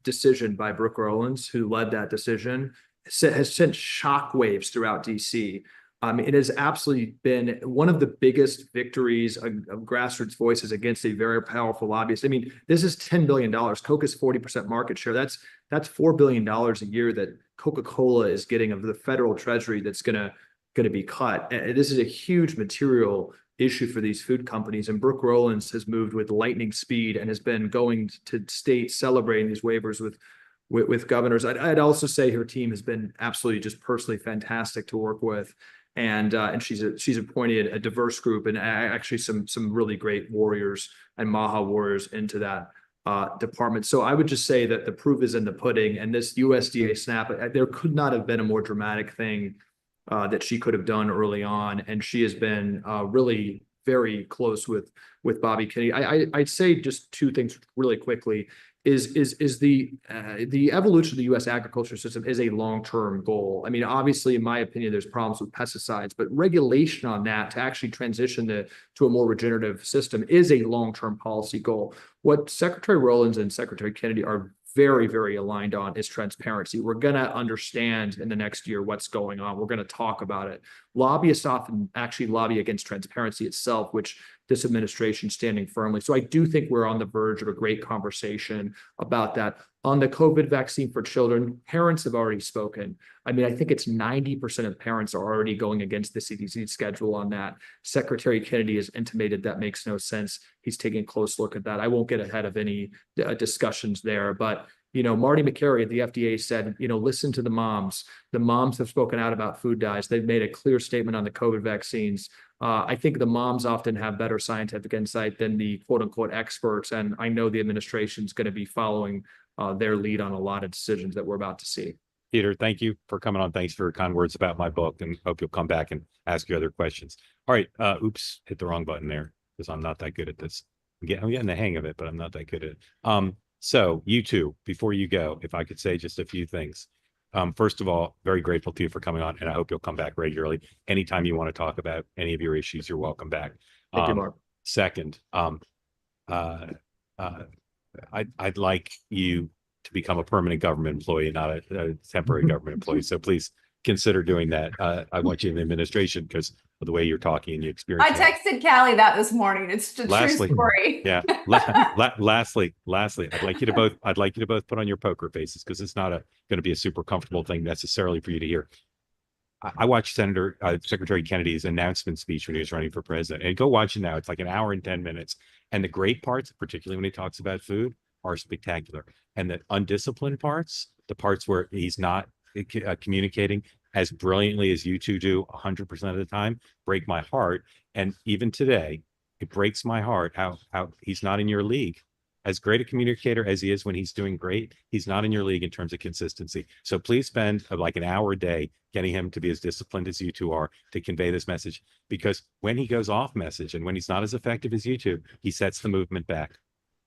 decision by Brooke Rowlands, who led that decision, has sent shockwaves throughout DC. It has absolutely been one of the biggest victories of grassroots voices against a very powerful lobbyist. I mean, this is $10 billion. Coke is 40% market share. That's $4 billion a year that Coca-Cola is getting of the federal treasury that's going to be cut. This is a huge material issue for these food companies. And Brooke Rowlands has moved with lightning speed and has been going to states celebrating these waivers with governors. I'd also say her team has been absolutely just personally fantastic to work with. And she's appointed a diverse group and actually some really great warriors and MAHA warriors into that department. So I would just say that the proof is in the pudding, and this USDA SNAP, there could not have been a more dramatic thing that she could have done early on. And she has been really very close with Bobby Kennedy. I'd say just two things really quickly. Is the evolution of the U.S. agriculture system is a long-term goal. I mean, obviously, in my opinion, there's problems with pesticides, but regulation on that to actually transition to a more regenerative system is a long-term policy goal. What Secretary Rowlands and Secretary Kennedy are very, very aligned on is transparency. We're going to understand in the next year what's going on. We're going to talk about it. Lobbyists often actually lobby against transparency itself, which this administration is standing firmly. So I do think we're on the verge of a great conversation about that. On the COVID vaccine for children, parents have already spoken. I mean, I think it's 90% of parents are already going against the CDC schedule on that. Secretary Kennedy has intimated that makes no sense. He's taking a close look at that. I won't get ahead of any discussions there, but Marty McCary at the FDA said, listen to the moms. The moms have spoken out about food dyes. They've made a clear statement on the COVID vaccines. I think the moms often have better scientific insight than the quote unquote experts. And I know the administration is going to be following their lead on a lot of decisions that we're about to see. Peter, thank you for coming on. Thanks for your kind words about my book, and hope you'll come back and ask you other questions. All right. Oops, hit the wrong button there because I'm not that good at this. I'm getting the hang of it, but I'm not that good at it. So you two, before you go, if I could say just a few things. First of all, very grateful to you for coming on, and I hope you'll come back regularly. Anytime you want to talk about any of your issues, you're welcome back. Thank you, Mark. Second, I'd like you to become a permanent government employee, not a temporary government employee. So please consider doing that. I want you in the administration because of the way you're talking and you experience. I texted Calley that this morning. It's a true story. Yeah. Lastly, I'd like you to both put on your poker faces because it's not going to be a super comfortable thing necessarily for you to hear. I watched Secretary Kennedy's announcement speech when he was running for president, and go watch it now. It's like an hour and 10 minutes. And the great parts, particularly when he talks about food, are spectacular. And the undisciplined parts, the parts where he's not communicating as brilliantly as you two do 100% of the time, break my heart. And even today, it breaks my heart how he's not in your league. As great a communicator as he is when he's doing great, he's not in your league in terms of consistency. So please spend like an hour a day getting him to be as disciplined as you two are to convey this message. Because when he goes off message and when he's not as effective as you two, he sets the movement back.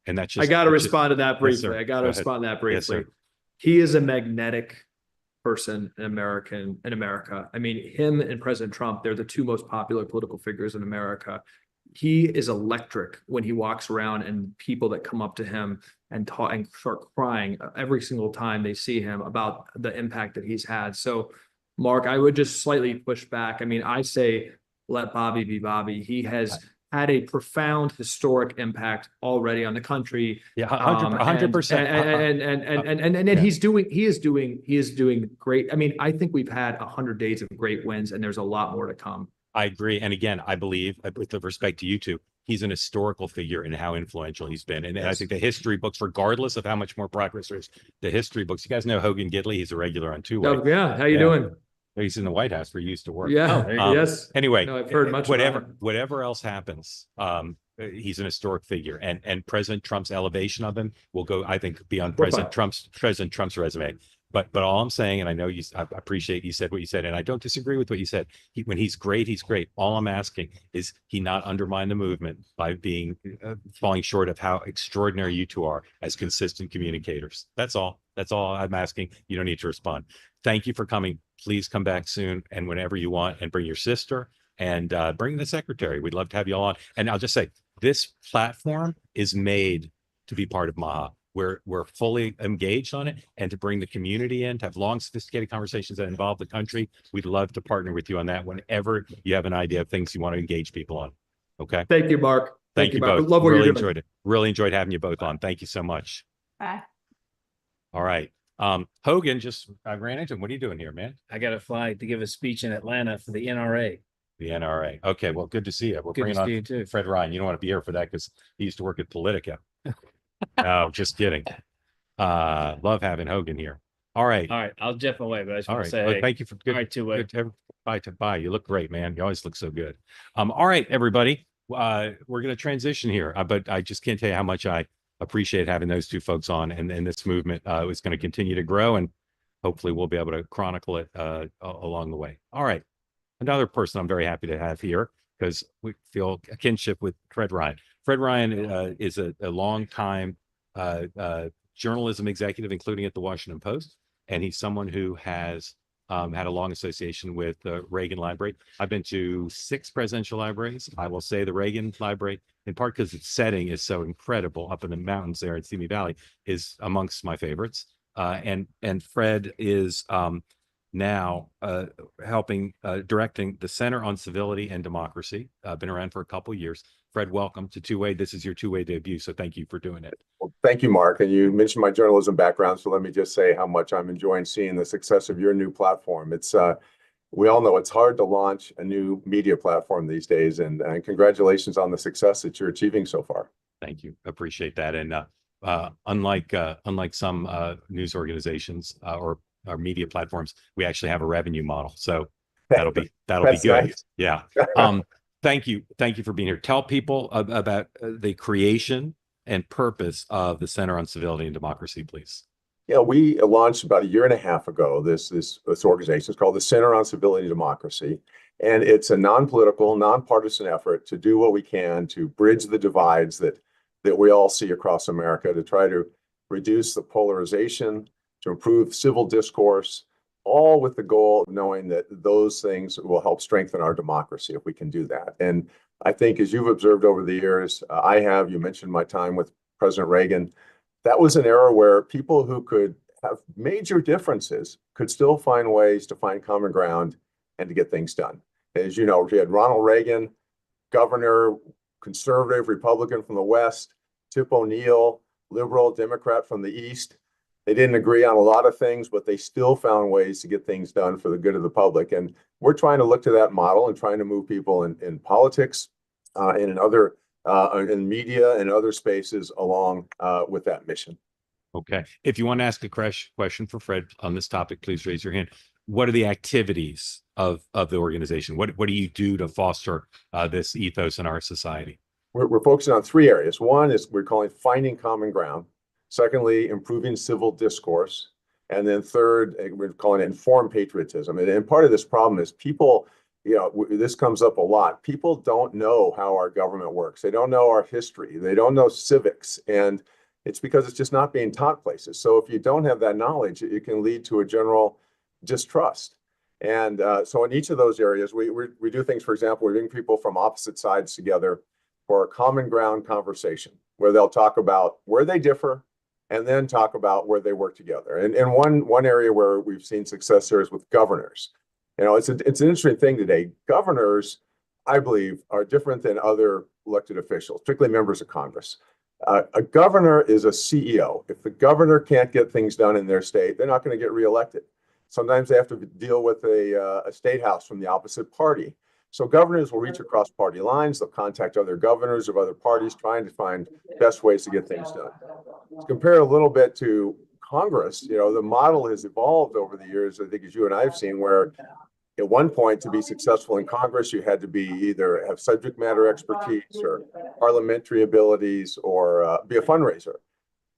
And that's just— I got to respond to that briefly. Yes, I got to respond to that briefly. Yes, he is a magnetic person in America. I mean, him and President Trump, they're the two most popular political figures in America. He is electric when he walks around, and people that come up to him and talk and start crying every single time they see him about the impact that he's had. So, Mark, I would just slightly push back. I mean, I say let Bobby be Bobby. He has had a profound historic impact already on the country. Yeah, 100%. And he is doing great. I mean, I think we've had 100 days of great wins, and there's a lot more to come. I agree. And again, I believe, with respect to you two, he's an historical figure in how influential he's been. And I think the history books, regardless of how much more progress there is, the history books, you guys know Hogan Gidley, he's a regular on Two Way. Oh, yeah. How you doing? He's in the White House where he used to work. Yeah. Yes. Anyway, no, I've heard much whatever else happens, he's an historic figure, and President Trump's elevation of him will go, I think, beyond President Trump's resume. But all I'm saying, and I know I appreciate you said what you said, and I don't disagree with what you said. When he's great, he's great. All I'm asking is he not undermine the movement by being falling short of how extraordinary you two are as consistent communicators. That's all. That's all I'm asking. You don't need to respond. Thank you for coming. Please come back soon and whenever you want, and bring your sister and bring the secretary. We'd love to have you all on. And I'll just say, this platform is made to be part of MAHA. we're fully engaged on it, and to bring the community in, to have long, sophisticated conversations that involve the country. We'd love to partner with you on that whenever you have an idea of things you want to engage people on. Okay. Thank you, Mark. Thank you Mark. both. Love what Really you're doing. enjoyed it. Really enjoyed having you both on. Thank you so much. Bye. All right. Hogan, I ran into him. What are you doing here, man? I got to fly to give a speech in Atlanta for the NRA. The NRA. Okay, well, good to see you. We're Good to bringing on see you too. Fred Ryan. You don't want to be here for that because he used to work at Politica. No, just kidding. Love having Hogan here. All right. All right, I'll jet away, but I just All want right. to say, Well, thank you for good. all right, two-way. Good to bye. You look great, man. You always look so good. All right, everybody. We're going to transition here, but I just can't tell you how much I appreciate having those two folks on, and this movement is going to continue to grow, and hopefully we'll be able to chronicle it along the way. All right. Another person I'm very happy to have here because we feel a kinship with Fred Ryan. Fred Ryan is a long time journalism executive, including at the Washington Post. And he's someone who has had a long association with the Reagan Library. I've been to 6 presidential libraries. I will say the Reagan Library, in part because its setting is so incredible up in the mountains there in Simi Valley, is amongst my favorites. And Fred is now helping directing the Center on Civility and Democracy. Been around for a couple of years. Fred, welcome to Two Way. This is your two-way debut, so thank you for doing it. Well, thank you, Mark. And you mentioned my journalism background, so let me just say how much I'm enjoying seeing the success of your new platform. It's we all know it's hard to launch a new media platform these days, and congratulations on the success that you're achieving so far. Thank you. Appreciate that. And unlike some news organizations or media platforms, we actually have a revenue model. So that'll be good. Nice. Yeah. Thank you for being here. Tell people about the creation and purpose of the Center on Civility and Democracy, please. Yeah, we launched about 1.5 years ago. This organization is called the Center on Civility and Democracy, and it's a non-political, nonpartisan effort to do what we can to bridge the divides that we all see across America, to try to reduce the polarization, to improve civil discourse, all with the goal of knowing that those things will help strengthen our democracy if we can do that. And I think, as you've observed over the years, you mentioned my time with President Reagan, that was an era where people who could have major differences could still find ways to find common ground and to get things done. As you know, we had Ronald Reagan, governor, conservative Republican from the West, Tip O'Neill, liberal Democrat from the East. They didn't agree on a lot of things, but they still found ways to get things done for the good of the public. And we're trying to look to that model and trying to move people in politics and in other in media and other spaces along with that mission. Okay. If you want to ask a question for Fred on this topic, please raise your hand. What are the activities of the organization? What do you do to foster this ethos in our society? We're focusing on 3 areas. One is we're calling finding common ground. Secondly, improving civil discourse. And then third, we're calling it informed patriotism. And part of this problem is people, this comes up a lot. People don't know how our government works. They don't know our history. They don't know civics. And it's because it's just not being taught places. So if you don't have that knowledge, it can lead to a general distrust. And so in each of those areas, we do things, for example, we bring people from opposite sides together for a common ground conversation where they'll talk about where they differ and then talk about where they work together. And one area where we've seen success there is with governors. It's an interesting thing today. Governors, I believe, are different than other elected officials, particularly members of Congress. A governor is a CEO. If the governor can't get things done in their state, they're not going to get reelected. Sometimes they have to deal with a state house from the opposite party. So governors will reach across party lines. They'll contact other governors of other parties, trying to find best ways to get things done. To compare a little bit to Congress, the model has evolved over the years, I think, as you and I have seen, where at one point, to be successful in Congress, you had to be either have subject matter expertise or parliamentary abilities or be a fundraiser.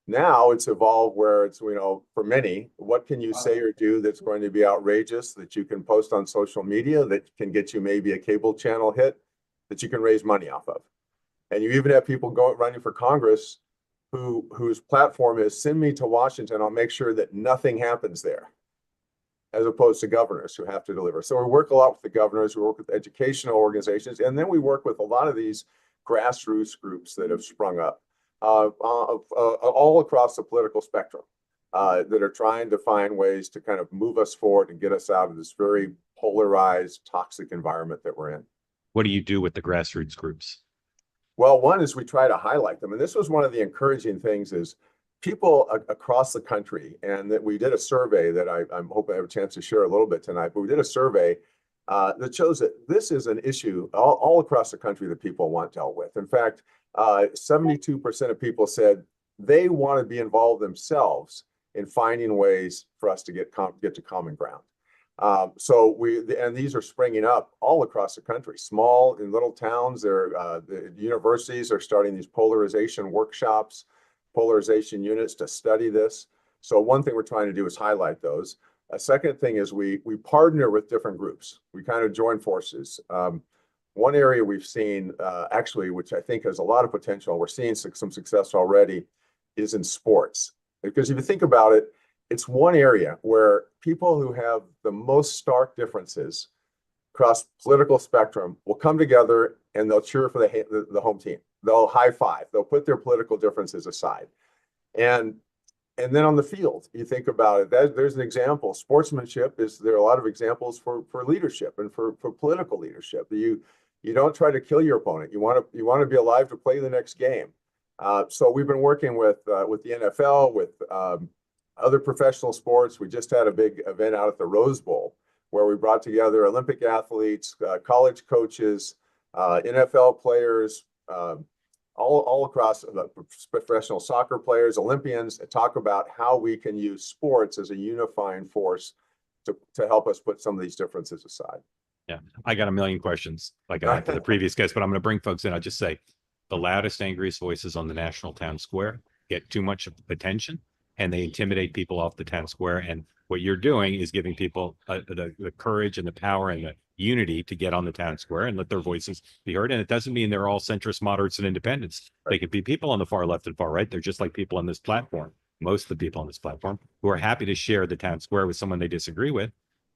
Now it's evolved where it's, for many, what can you say or do that's going to be outrageous, that you can post on social media, that can get you maybe a cable channel hit, that you can raise money off of. And you even have people running for Congress whose platform is send me to Washington, I'll make sure that nothing happens there, as opposed to governors who have to deliver. So we work a lot with the governors, we work with educational organizations, and then we work with a lot of these grassroots groups that have sprung up. all across the political spectrum that are trying to find ways to kind of move us forward and get us out of this very polarized, toxic environment that we're in. What do you do with the grassroots groups? Well, one is we try to highlight them. And this was one of the encouraging things is people across the country, and that we did a survey that I'm hoping I have a chance to share a little bit tonight, but we did a survey that shows that this is an issue all across the country that people want dealt with. In fact, 72% of people said they want to be involved themselves in finding ways for us to get to common ground. And these are springing up all across the country, small in little towns. The universities are starting these polarization workshops, polarization units to study this. So one thing we're trying to do is highlight those. A second thing is we partner with different groups. We kind of join forces. One area we've seen actually, which I think has a lot of potential, we're seeing some success already, is in sports. Because if you think about it, it's one area where people who have the most stark differences across political spectrum will come together and they'll cheer for the home team. They'll high five. They'll put their political differences aside. And then on the field, you think about it, there's an example. Sportsmanship there are a lot of examples for leadership and for political leadership. You don't try to kill your opponent. You want to be alive to play the next game. So we've been working with the NFL, with other professional sports. We just had a big event out at the Rose Bowl where we brought together Olympic athletes, college coaches, NFL players, all across professional soccer players, Olympians, and talk about how we can use sports as a unifying force to help us put some of these differences aside. Yeah, I got a million questions like I had for the previous guest, but I'm going to bring folks in. I'll just say the loudest, angriest voices on the national town square get too much attention and they intimidate people off the town square. And what you're doing is giving people the courage and the power and the unity to get on the town square and let their voices be heard. And it doesn't mean they're all centrist, moderates, and independents. They could be people on the far left and far right. They're just like people on this platform. Most of the people on this platform who are happy to share the town square with someone they disagree with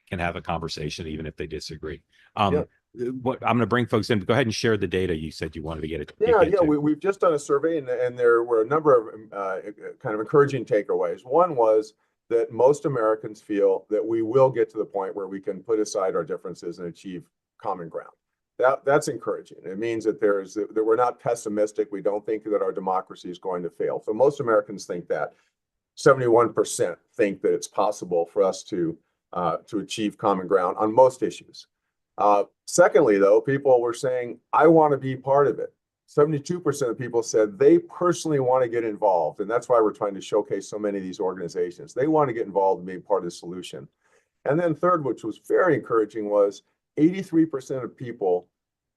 can have a conversation, even if they disagree. What I'm going to bring folks in. Go ahead and share the data you said you wanted to get it. We've just done a survey, and there were a number of kind of encouraging takeaways. One was that most Americans feel that we will get to the point where we can put aside our differences and achieve common ground. That's encouraging. It means that that we're not pessimistic. We don't think that our democracy is going to fail. So most Americans think that. 71% think that it's possible for us to achieve common ground on most issues. Secondly, though, people were saying, I want to be part of it. 72% of people said they personally want to get involved. And that's why we're trying to showcase so many of these organizations. They want to get involved and be part of the solution. And then third, which was very encouraging, was 83% of people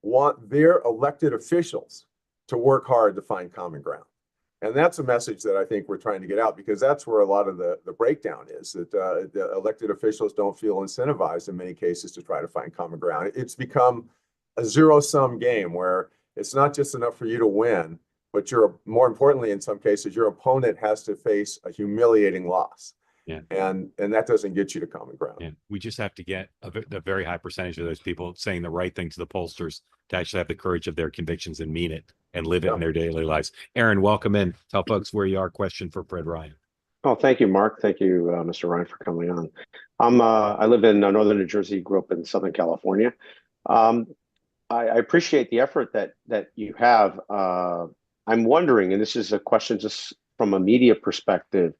want their elected officials to work hard to find common ground. And that's a message that I think we're trying to get out, because that's where a lot of the breakdown is, that the elected officials don't feel incentivized in many cases to try to find common ground. It's become a zero-sum game where it's not just enough for you to win, but more importantly, in some cases, your opponent has to face a humiliating loss. Yeah. And that doesn't get you to common ground. Yeah. We just have to get a very high percentage of those people saying the right thing to the pollsters to actually have the courage of their convictions and mean it and live it in their daily lives. Aaron, welcome in. Tell folks where you are. Question for Fred Ryan. Oh, thank you, Mark. Thank you, Mr. Ryan, for coming on. I live in northern New Jersey, grew up in Southern California. I appreciate the effort that you have. I'm wondering, and this is a question just from a media perspective,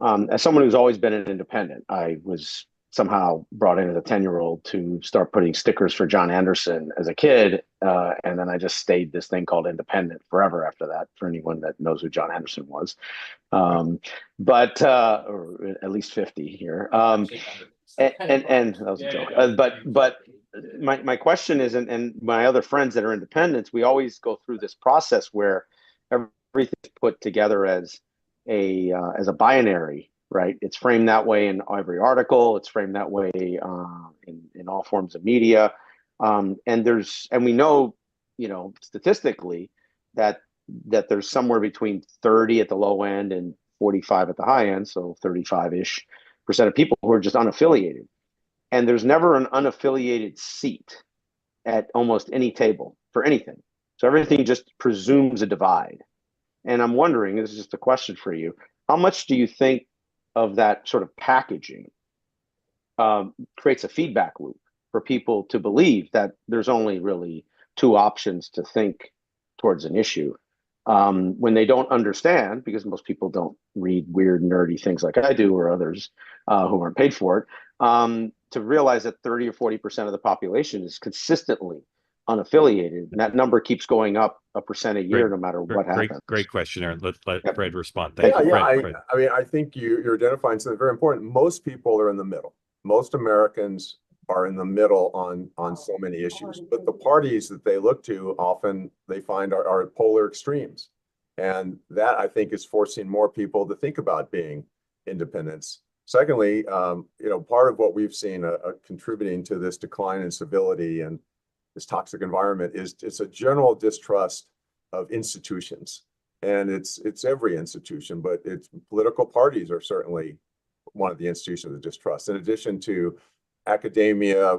as someone who's always been an independent, I was somehow brought in as a 10-year-old to start putting stickers for John Anderson as a kid. And then I just stayed this thing called independent forever after that, for anyone that knows who John Anderson was. Or at least 50 here. And that was a joke. But my question is, and my other friends that are independents, we always go through this process where everything's put together as a binary, right? It's framed that way in every article. It's framed that way in all forms of media. And we know, statistically that there's somewhere between 30 at the low end and 45 at the high end. So 35-ish% of people who are just unaffiliated. And there's never an unaffiliated seat at almost any table for anything. So everything just presumes a divide. And I'm wondering, this is just a question for you, how much do you think of that sort of packaging creates a feedback loop for people to believe that there's only really two options to think towards an issue when they don't understand, because most people don't read weird, nerdy things like I do or others who aren't paid for it, to realize that 30 or 40% of the population is consistently unaffiliated. And that number keeps going up a percent a year, no matter what happens. Great question, Aaron. Let Yep. Fred respond. Yeah, Thank you, yeah. Fred. I mean, I think you're identifying something very important. Most people are in the middle. Most Americans are in the middle on so many issues, but the parties that they look to often they find are at polar extremes. And that, I think, is forcing more people to think about being independents. Secondly, part of what we've seen contributing to this decline in civility and this toxic environment is it's a general distrust of institutions. And it's every institution, but it's political parties are certainly one of the institutions of distrust, in addition to academia,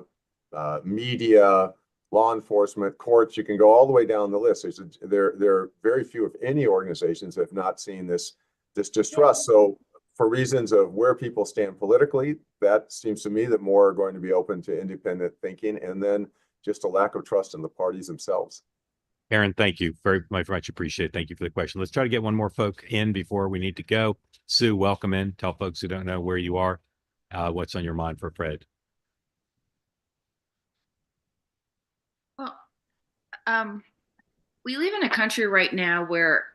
media, law enforcement, courts. You can go all the way down the list. There are very few, if any, organizations that have not seen this distrust. So for reasons of where people stand politically, that seems to me that more are going to be open to independent thinking, and then just a lack of trust in the parties themselves. Aaron, thank you very much. Appreciate it. Thank you for the question. Let's try to get one more folk in before we need to go. Sue, welcome in. Tell folks who don't know where you are, what's on your mind for Fred. Well, we live in a country right now where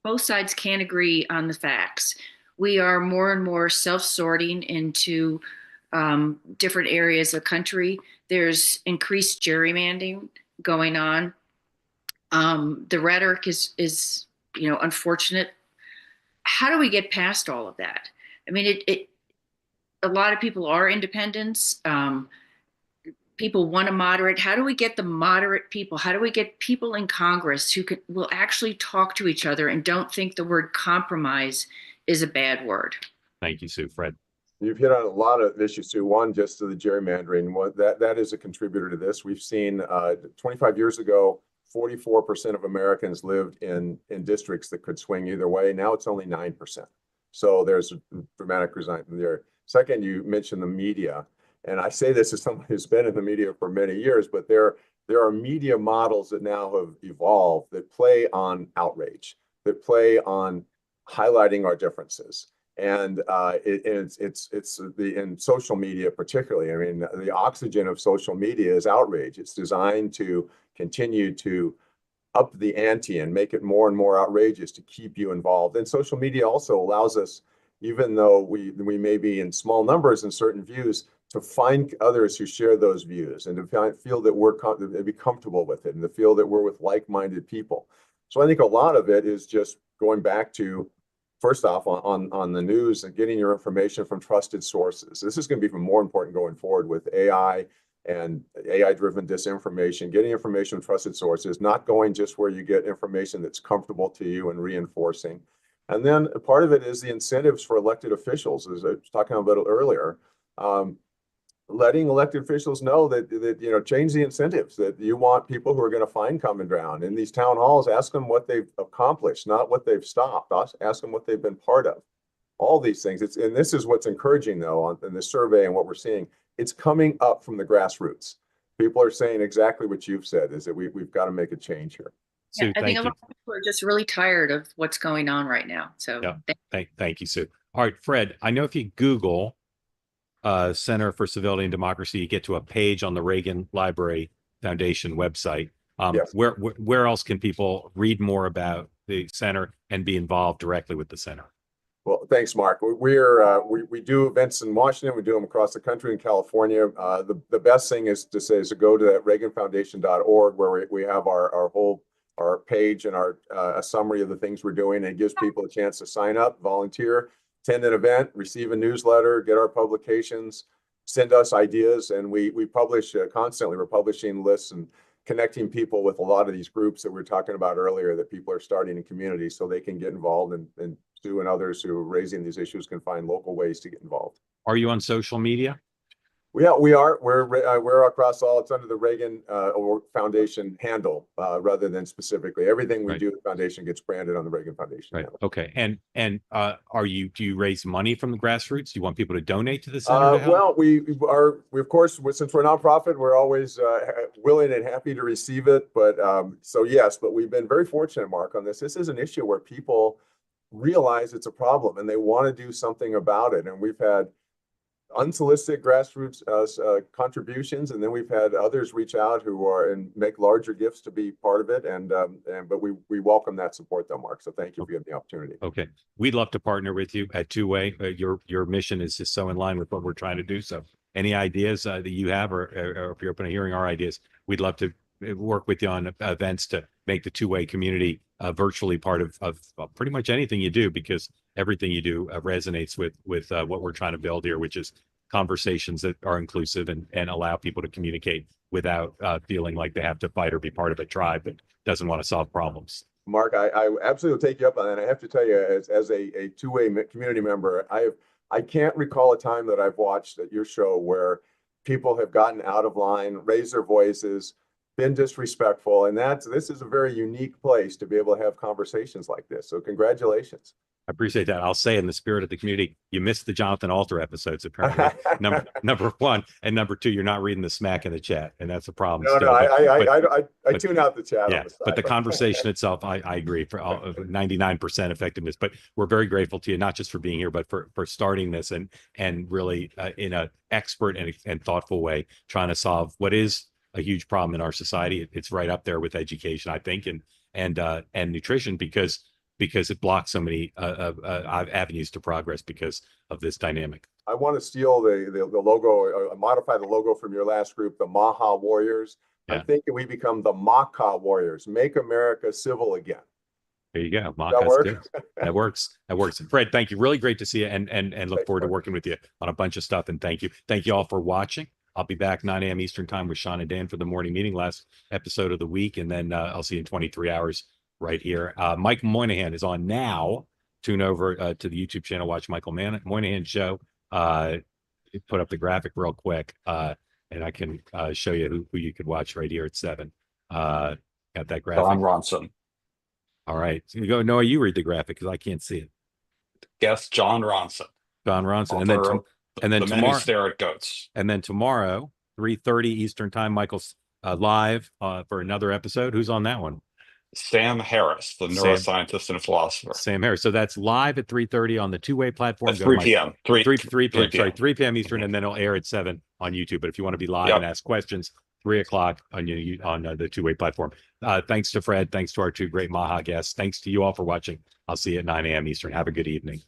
both sides can't agree on the facts. We are more and more self-sorting into different areas of the country. There's increased gerrymandering going on. The rhetoric is unfortunate. How do we get past all of that? I mean, a lot of people are independents. People want to moderate. How do we get the moderate people? How do we get people in Congress who will actually talk to each other and don't think the word compromise is a bad word? Thank you, Sue. Fred. You've hit on a lot of issues, Sue. One, just to the gerrymandering, that is a contributor to this. We've seen 25 years ago, 44% of Americans lived in districts that could swing either way. Now it's only 9%. So there's a dramatic result there. Second, you mentioned the media. And I say this as someone who's been in the media for many years, but there are media models that now have evolved that play on outrage, that play on highlighting our differences. And it's in social media particularly. I mean, the oxygen of social media is outrage. It's designed to continue to up the ante and make it more and more outrageous to keep you involved. And social media also allows us, even though we may be in small numbers in certain views, to find others who share those views and to feel that be comfortable with it and to feel that we're with like-minded people. So I think a lot of it is just going back to, first off, on the news and getting your information from trusted sources. This is going to be even more important going forward with AI and AI-driven disinformation, getting information from trusted sources, not going just where you get information that's comfortable to you and reinforcing. And then part of it is the incentives for elected officials, as I was talking about earlier. Letting elected officials know that change the incentives, that you want people who are going to find common ground. In these town halls, ask them what they've accomplished, not what they've stopped. Ask them what they've been part of. All these things. And this is what's encouraging, though, in the survey and what we're seeing. It's coming up from the grassroots. People are saying exactly what you've said, is that we've got to make a change here. Yeah, I think a lot of people are just really tired of what's going on right now. So yeah. Thank you, Sue. All right, Fred, I know if you Google Center for Civility and Democracy, you get to a page on the Reagan Library Foundation website. Yes. Where else can people read more about the center and be involved directly with the center? Well, thanks, Mark. We do events in Washington. We do them across the country in California. The best thing is to go to that reaganfoundation.org, where we have our page and a summary of the things we're doing, and it gives people a chance to sign up, volunteer, attend an event, receive a newsletter, get our publications, send us ideas, and we publish constantly. We're publishing lists and connecting people with a lot of these groups that we were talking about earlier that people are starting in communities so they can get involved, and Sue and others who are raising these issues can find local ways to get involved. Are you on social media? Yeah, we are. We're across all. It's under the Reagan Foundation handle rather than specifically. Everything we Right. do at the foundation gets branded on the Reagan Foundation Right. handle. Okay. And do you raise money from the grassroots? Do you want people to donate to the center to help? Well, we of course, since we're a nonprofit, we're always willing and happy to receive it. But so yes, but we've been very fortunate, Mark, on this. This is an issue where people realize it's a problem and they want to do something about it. And we've had unsolicited grassroots contributions, and then we've had others reach out who are and make larger gifts to be part of it. But we welcome that support, though, Mark. So thank you for giving the opportunity. Okay, we'd love to partner with you at Two Way. Your mission is just so in line with what we're trying to do. So any ideas that you have, or if you're open to hearing our ideas, we'd love to work with you on events to make the Two Way community virtually part of pretty much anything you do, because everything you do resonates with what we're trying to build here, which is conversations that are inclusive and allow people to communicate without feeling like they have to fight or be part of a tribe that doesn't want to solve problems. Mark, I absolutely take you up on that. I have to tell you, as a two-way community member, I can't recall a time that I've watched at your show where people have gotten out of line, raised their voices, been disrespectful, and this is a very unique place to be able to have conversations like this. So congratulations. I appreciate that. I'll say, in the spirit of the community, you missed the Jonathan Alter episodes, apparently. number one, and number two, you're not reading the smack in the chat, and that's a problem. No, I tune out the chat. Yeah, on the side, but the conversation itself, I agree, for 99% effectiveness. But we're very grateful to you, not just for being here, but for starting this and really in an expert and thoughtful way, trying to solve what is a huge problem in our society. It's right up there with education, I think, and nutrition, because it blocks so many avenues to progress because of this dynamic. I want to steal the logo, modify the logo from your last group, the MAHA Warriors. Yeah. I'm thinking we become the MAHA Warriors, Make America Civil Again. There you go. That work? That works. That works. Fred, thank you. Really great to see you, and look forward to working with you on a bunch of stuff. And thank you all for watching. I'll be back 9 a.m. Eastern time with Sean and Dan for the morning meeting, last episode of the week. And then I'll see you in 23 hours right here. Mike Moynihan is on now. Tune over to the YouTube channel, watch Michael Moynihan show. Put up the graphic real quick, and I can show you who you could watch right here at 7. Got that graphic? Don Ronson. All right. So you go, Noah, you read the graphic because I can't see it. Yes, John Ronson. John Ronson. And then tomorrow, stare at goats. And then tomorrow, 3:30 Eastern time, Michael's live for another episode. Who's on that one? Sam Harris, the neuroscientist and philosopher. Sam Harris. So that's live at 3:30 on the Two-Way platform. 3 p.m. 3 p.m. Sorry, 3 p.m. Eastern, and then it'll air at 7 on YouTube. But if you want to be live and ask questions, 3 o'clock on the Two-Way platform. Thanks to Fred. Thanks to our two great MAHA guests. Thanks to you all for watching. I'll see you at 9 a.m. Eastern. Have a good evening.